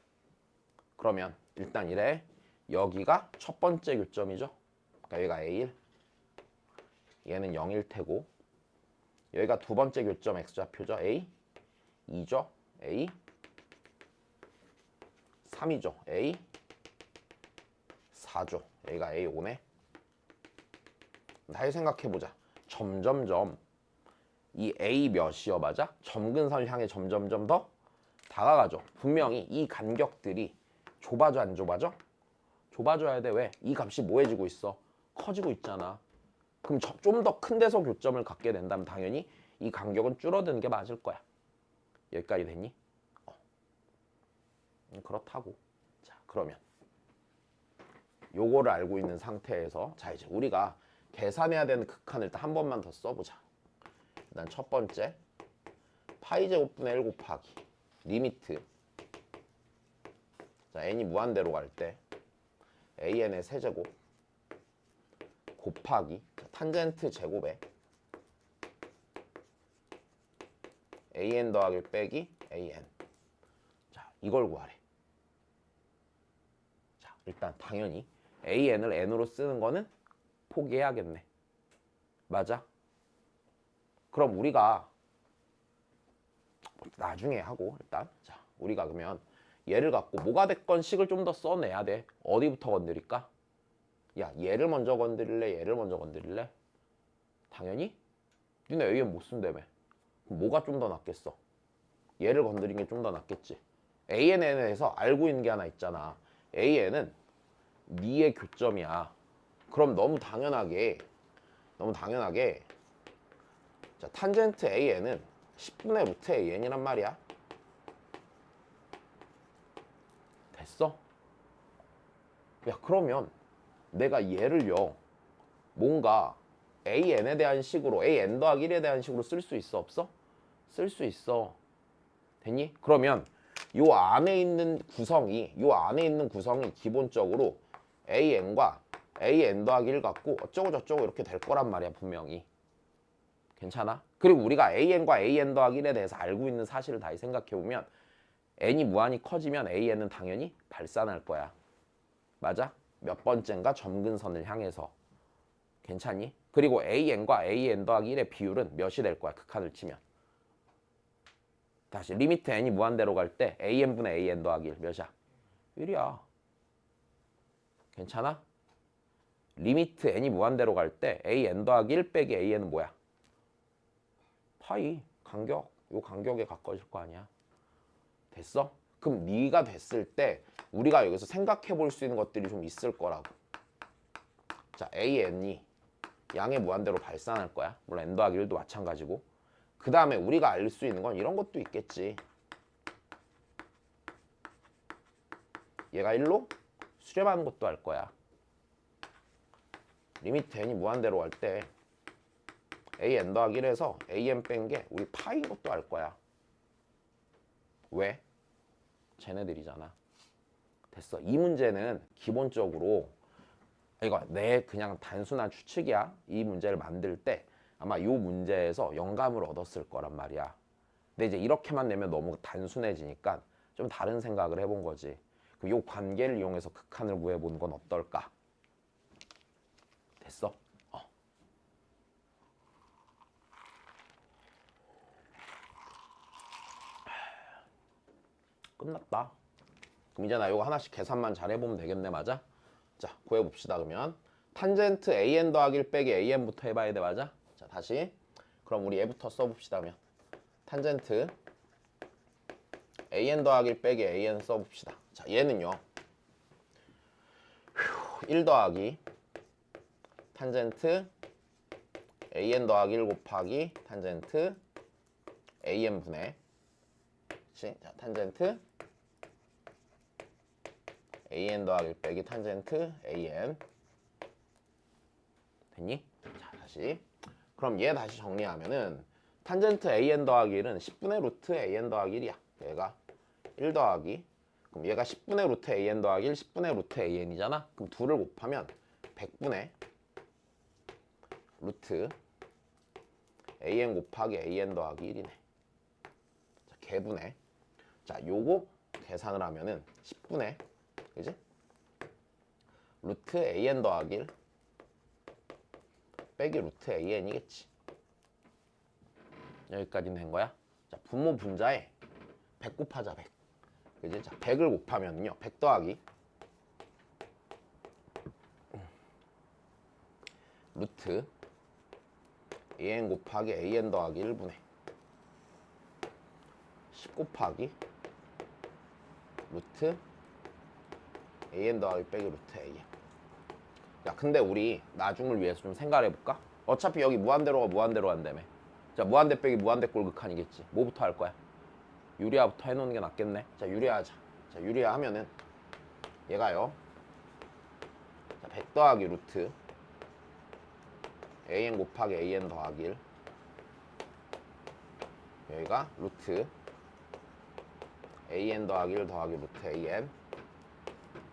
그러면 일단 이래. 여기가 첫 번째 교점이죠. 그러니까 여기가 A1, 얘는 0일 테고, 여기가 두 번째 교점 x좌표죠. A 2죠. A 3이죠. A 4죠. 여기가 A5네. 다시 생각해보자. 점점점 이 A 몇이여 맞아? 점근선을 향해 점점점 더 다가가죠. 분명히 이 간격들이 좁아져 안 좁아져? 좁아져야 돼. 왜? 이 값이 뭐해지고 있어? 커지고 있잖아. 그럼 좀 더 큰 데서 교점을 갖게 된다면 당연히 이 간격은 줄어드는 게 맞을 거야. 여기까지 됐니? 그렇다고. 자, 그러면 요거를 알고 있는 상태에서 자 이제 우리가 계산해야 되는 극한을 일단 한 번만 더 써보자. 일단 첫 번째 파이 제곱분의 1 곱하기 리미트 자 n이 무한대로 갈 때 an의 세제곱 곱하기 자, 탄젠트 제곱에 an 더하기 빼기 an 자 이걸 구하래. 자 일단 당연히 an을 n으로 쓰는 거는 포기해야겠네. 맞아? 그럼 우리가 나중에 하고 일단 자 우리가 그러면 얘를 갖고 뭐가 됐건 식을 좀 더 써내야 돼. 어디부터 건드릴까? 야 얘를 먼저 건드릴래? 얘를 먼저 건드릴래? 당연히 니네 an 못 쓴다며. 그럼 뭐가 좀 더 낫겠어? 얘를 건드린 게 좀 더 낫겠지. ANN에서 알고 있는 게 하나 있잖아. AN은 니의 교점이야. 그럼 너무 당연하게 자 탄젠트 AN은 10분의 루트 AN이란 말이야. 됐어? 야 그러면 내가 얘를요 뭔가 AN에 대한 식으로 AN 더하기 1에 대한 식으로 쓸 수 있어 없어? 쓸 수 있어. 됐니? 그러면 요 안에 있는 구성이 기본적으로 AN과 AN 더하기 1 갖고 어쩌고 저쩌고 이렇게 될 거란 말이야 분명히. 괜찮아? 그리고 우리가 AN과 AN 더하기 1에 대해서 알고 있는 사실을 다시 생각해보면 n이 무한히 커지면 AN은 당연히 발산할 거야. 맞아? 몇 번째인가 점근선을 향해서. 괜찮니? 그리고 AN과 AN 더하기 1의 비율은 몇이 될 거야 극한을 치면. 다시 리미트 n이 무한대로 갈 때 AN분의 AN 더하기 1 몇이야? 1이야. 괜찮아? 리미트 n이 무한대로 갈 때 AN 더하기 1 빼기 AN은 뭐야? 파이 간격. 요 간격에 가까워질 거 아니야. 됐어? 그럼 네가 됐을 때 우리가 여기서 생각해 볼 수 있는 것들이 좀 있을 거라고. 자 AN이 양의 무한대로 발산할 거야. 물론 n 더하기 1도 마찬가지고. 그 다음에 우리가 알 수 있는 건 이런 것도 있겠지. 얘가 1로 수렴하는 것도 알 거야. 리미트 n이 무한대로 갈 때 an 더하기 1에서 an 뺀 게 우리 파인 것도 알 거야. 왜? 쟤네들이잖아. 됐어. 이 문제는 기본적으로 이거 내 그냥 단순한 추측이야. 이 문제를 만들 때 아마 이 문제에서 영감을 얻었을 거란 말이야. 근데 이제 이렇게만 내면 너무 단순해지니까 좀 다른 생각을 해본 거지. 그럼 이 관계를 이용해서 극한을 구해보는 건 어떨까? 됐어? 끝났다. 그럼 이제 나 이거 하나씩 계산만 잘 해보면 되겠네. 맞아? 자 구해봅시다. 그러면 탄젠트 an 더하기 1 빼기 an부터 해봐야 돼. 맞아? 자 다시 그럼 우리 얘부터 써봅시다. 그러면 탄젠트 an 더하기 1 빼기 an 써봅시다. 자 얘는요 1 더하기 탄젠트 an 더하기 1 곱하기 탄젠트 an분의 자 탄젠트 an 더하기 1 빼기 탄젠트 an 됐니? 자 다시 그럼 얘 다시 정리하면은 탄젠트 an 더하기 1은 10분의 루트 an 더하기 1이야. 얘가 1 더하기, 그럼 얘가 10분의 루트 an 더하기 1, 10분의 루트 an이잖아. 그럼 2를 곱하면 100분의 루트 an 곱하기 an 더하기 1이네. 자, 개분의. 자, 요거 계산을 하면은 10분의, 그지? 루트 an 더하기 1 빼기 루트 an이겠지. 여기까지는 된 거야. 자, 분모 분자에 100 곱하자, 100. 그지? 자, 100을 곱하면요. 100 더하기 루트 an 곱하기 an 더하기 1분의 10 곱하기 루트 an 더하기 빼기 루트 an. 야, 근데 우리 나중을 위해서 좀 생각을 해볼까? 어차피 여기 무한대로가 무한대로 한다며. 자, 무한대 빼기 무한대 꼴극한이겠지. 뭐부터 할 거야? 유리아부터 해놓는 게 낫겠네. 자, 유리아 하자. 자, 유리아 하면은 얘가요. 자, 100 더하기 루트 an 곱하기 an 더하기 1. 여기가 루트 an 더하기 1 더하기 루트 an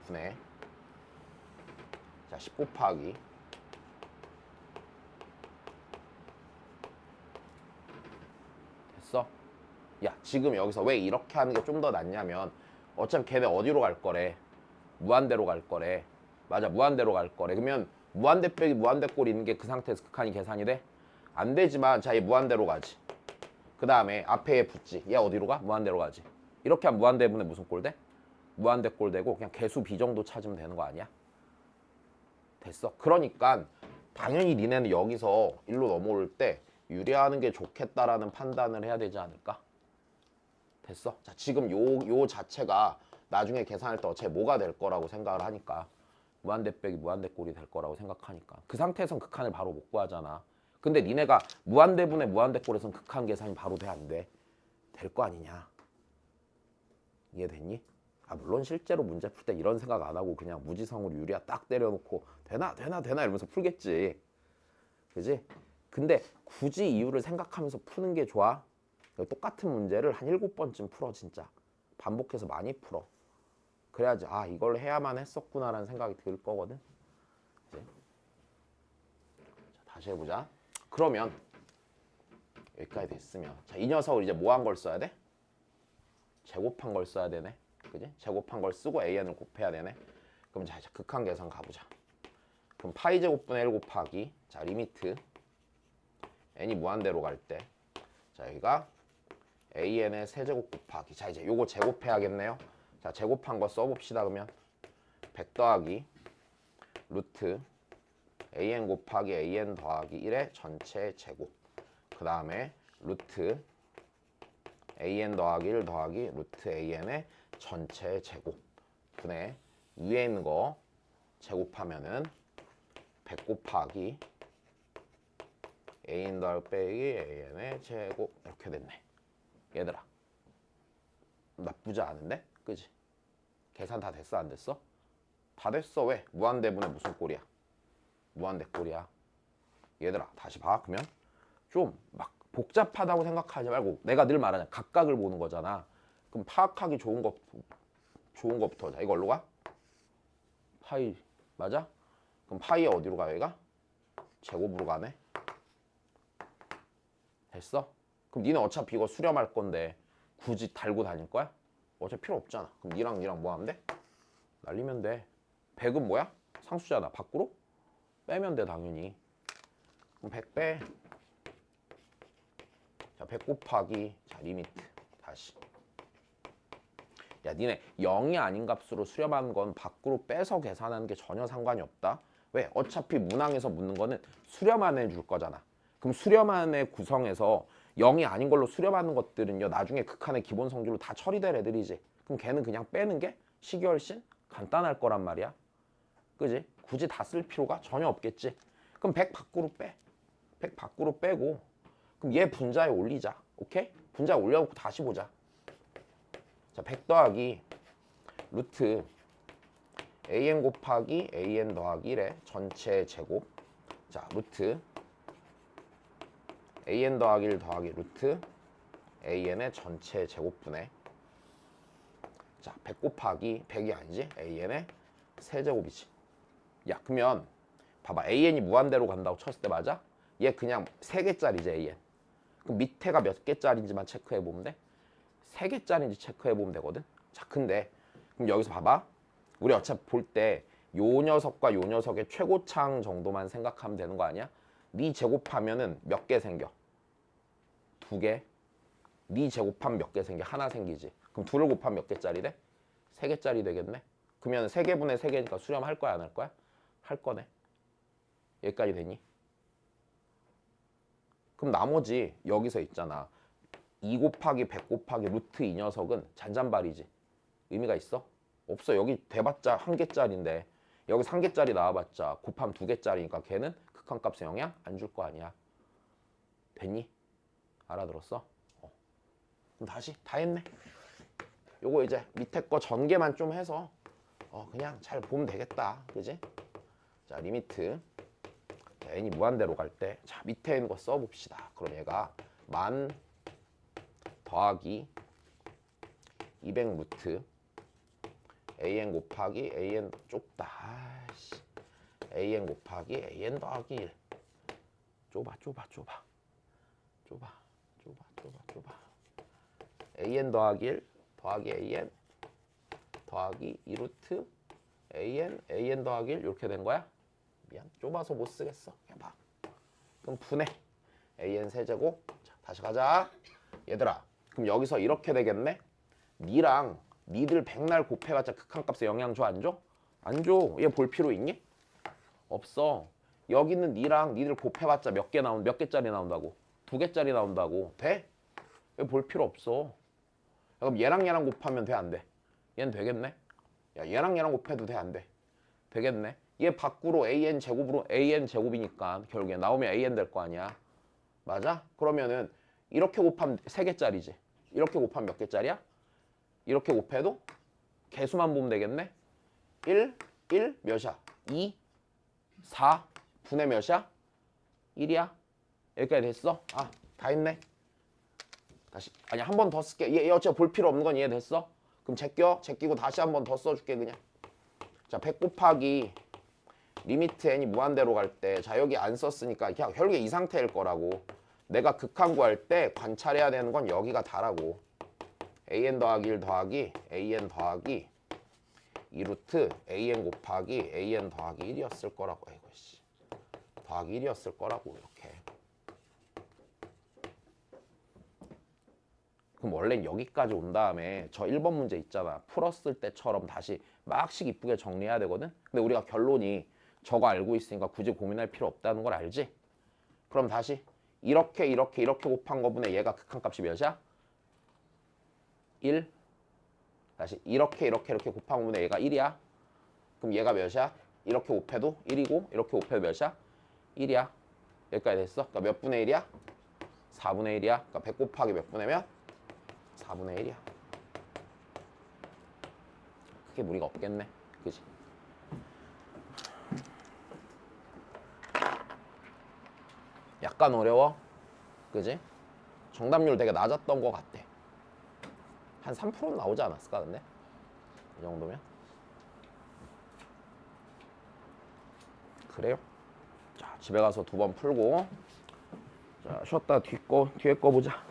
분의, 자, 10 곱하기 됐어? 야, 지금 여기서 왜 이렇게 하는 게 좀 더 낫냐면 어차피 걔네 어디로 갈 거래? 무한대로 갈 거래. 맞아, 무한대로 갈 거래. 그러면 무한대 빼기 무한대 꼴 있는 게 그 상태에서 극한이 계산이 돼? 안 되지만 자, 얘 무한대로 가지. 그 다음에 앞에 얘 붙지. 얘 어디로 가? 무한대로 가지. 이렇게 하면 무한대분의 무슨 꼴 돼? 무한대 꼴 되고 그냥 개수 b 정도 찾으면 되는 거 아니야? 됐어. 그러니까 당연히 니네는 여기서 일로 넘어올 때 유리하는 게 좋겠다라는 판단을 해야 되지 않을까? 됐어. 자, 지금 요 자체가 나중에 계산할 때 어차피 뭐가 될 거라고 생각을 하니까 무한대 빼기 무한대 꼴이 될 거라고 생각하니까 그 상태에선 극한을 바로 못 구하잖아. 근데 니네가 무한대분의 무한대 꼴에선 극한 계산이 바로 돼, 안 돼? 될 거 아니냐? 이해됐니? 아, 물론 실제로 문제 풀 때 이런 생각 안 하고 그냥 무지성으로 유리아 딱 때려놓고 되나 이러면서 풀겠지. 그지? 근데 굳이 이유를 생각하면서 푸는 게 좋아. 똑같은 문제를 한 7번쯤 풀어. 진짜 반복해서 많이 풀어. 그래야지 아, 이걸 해야만 했었구나라는 생각이 들 거거든. 그치? 자, 다시 해보자. 그러면 여기까지 됐으면 자, 이 녀석을 이제 뭐 한 걸 써야 돼? 제곱한 걸 써야 되네. 그지? 제곱한 걸 쓰고 an을 곱해야 되네. 그럼 자, 극한 계산 가보자. 그럼 파이 제곱분의 1 곱하기, 자, 리미트 n이 무한대로 갈 때, 자, 여기가 an의 세제곱 곱하기, 자, 이제 요거 제곱해야겠네요. 자, 제곱한 거 써봅시다. 그러면 100 더하기 루트 an 곱하기 an 더하기 1의 전체 제곱, 그 다음에 루트 an 더하기 1 더하기 루트 an의 전체 제곱 분의 위에 있는 거 제곱하면은 100 곱하기 an 더하기 빼기 an의 제곱 이렇게 됐네. 얘들아, 나쁘지 않은데? 그지? 계산 다 됐어, 안 됐어? 다 됐어. 왜? 무한대분의 무슨 꼴이야? 무한대 꼴이야. 얘들아, 다시 봐. 그러면 좀 막 복잡하다고 생각하지 말고 내가 늘 말하잖아. 각각을 보는 거잖아. 그럼 파악하기 좋은 것부터. 자, 이걸로 가? 파이 맞아? 그럼 파이 어디로 가? 얘가? 제곱으로 가네. 됐어? 그럼 니네 어차피 이거 수렴할 건데 굳이 달고 다닐 거야? 어차피 필요 없잖아. 그럼 니랑 뭐 하면 돼? 날리면 돼. 100은 뭐야? 상수잖아. 밖으로 빼면 돼, 당연히. 그럼 100 빼. 자, 100 곱하기, 자, 리미트 다시. 야, 니네 0이 아닌 값으로 수렴하는 건 밖으로 빼서 계산하는 게 전혀 상관이 없다. 왜? 어차피 문항에서 묻는 거는 수렴안에 줄 거잖아. 그럼 수렴안의 구성에서 0이 아닌 걸로 수렴하는 것들은요, 나중에 극한의 기본 성질로 다 처리될 애들이지. 그럼 걔는 그냥 빼는 게 식이 훨씬 간단할 거란 말이야. 그지? 굳이 다 쓸 필요가 전혀 없겠지. 그럼 100 밖으로 빼. 100 밖으로 빼고 그럼 얘 분자에 올리자. 오케이? 분자에 올려놓고 다시 보자. 자, 100 더하기 루트 an 곱하기 an 더하기 1의 전체 제곱, 자, 루트 an 더하기 1 더하기 루트 an의 전체 제곱분의 자, 100 곱하기 100이 아니지? an의 세제곱이지. 야, 그러면 봐봐. an이 무한대로 간다고 쳤을 때 맞아? 얘 그냥 3개짜리지, an. 그럼 밑에가 몇 개짜리인지만 체크해보면 돼? 3개짜리인지 체크해보면 되거든? 자, 근데 그럼 여기서 봐봐. 우리 어차피 볼 때 요 녀석과 요 녀석의 최고차항 정도만 생각하면 되는 거 아니야? 네 제곱하면은 몇 개 생겨? 2개. 네 제곱하면 몇 개 생겨? 하나 생기지. 그럼 2를 곱하면 몇 개짜리 돼? 3개짜리 되겠네? 그러면 3개분의 3개니까 수렴할 거야, 안 할 거야? 할 거네. 여기까지 되니? 그럼 나머지 여기서 있잖아. 2 곱하기 100 곱하기 루트 이 녀석은 잔잔발이지. 의미가 있어? 없어. 여기 대봤자 1개짜리인데 여기 3개짜리 나와봤자 곱하면 2개짜리니까 걔는 극한값에 영향 안 줄 거 아니야. 됐니? 알아들었어? 그럼 다시 다 했네. 요거 이제 밑에 거 전개만 좀 해서 그냥 잘 보면 되겠다. 그지? 자, 리미트 n이 무한대로 갈 때 자, 밑에 있는 거 써봅시다. 그럼 얘가 10,000 더하기 200 루트 an 곱하기 an 좁다. 아이씨. an 곱하기 an 더하기 1 좁아. an 더하기 1 더하기 an 더하기 2루트 an 더하기 1 이렇게 된 거야? 미안, 좁아서 못 쓰겠어. 그냥 봐. 그럼 분해 an 세제곱. 자, 다시 가자. 얘들아, 그럼 여기서 이렇게 되겠네. 니랑 니들 백날 곱해봤자 극한값에 영향 줘, 안 줘? 안 줘. 얘 볼 필요 있니? 없어. 여기 있는 니랑 니들 곱해봤자 몇 개짜리 나온다고? 2개짜리 나온다고. 돼? 얘 볼 필요 없어. 그럼 얘랑 곱하면 돼, 안 돼? 얘는 되겠네. 야, 얘랑 곱해도 돼, 안 돼? 되겠네. 얘 밖으로 an 제곱으로 an 제곱이니까 결국에 나오면 an 될 거 아니야. 맞아? 그러면은 이렇게 곱하면 3개짜리지. 이렇게 곱하면 몇 개짜리야? 이렇게 곱해도 개수만 보면 되겠네. 1 몇이야? 2 4 분의 몇이야? 1이야. 여기까지 됐어? 아, 다 했네. 다시 아니 한 번 더 쓸게. 얘 어차피 볼 필요 없는 건 이해됐어? 그럼 제끼고 다시 한 번 더 써줄게 그냥. 자, 100 곱하기 리미트 n이 무한대로 갈 때 자, 여기 안 썼으니까 그냥 결국에 이 상태일 거라고. 내가 극한 구할 때 관찰해야 되는 건 여기가 다라고. an 더하기 1 더하기 an 더하기 2루트 an 곱하기 an 더하기 1이었을 거라고. 아이고 씨. 더하기 1이었을 거라고 이렇게. 그럼 원래 여기까지 온 다음에 저 1번 문제 있잖아. 풀었을 때처럼 다시 막씩 이쁘게 정리해야 되거든. 근데 우리가 결론이 저거 알고 있으니까 굳이 고민할 필요 없다는 걸 알지? 그럼 다시 이렇게 곱한 거분에 얘가 극한값이 몇이야? 1. 다시 이렇게 곱한 거분에 얘가 1이야. 그럼 얘가 몇이야? 이렇게 곱해도 1이고 이렇게 곱해도 몇이야? 1이야. 여기까지 됐어? 그러니까 몇 분의 1이야? 4분의 1이야. 그러니까 100 곱하기 몇 분의 몇? 4분의 1이야. 크게 무리가 없겠네. 그지? 약간 어려워. 그지? 정답률 되게 낮았던 것 같아. 한 3%는 나오지 않았을까 근데? 이 정도면? 그래요? 자, 집에 가서 2번 풀고 자, 쉬었다 뒤에 거 보자.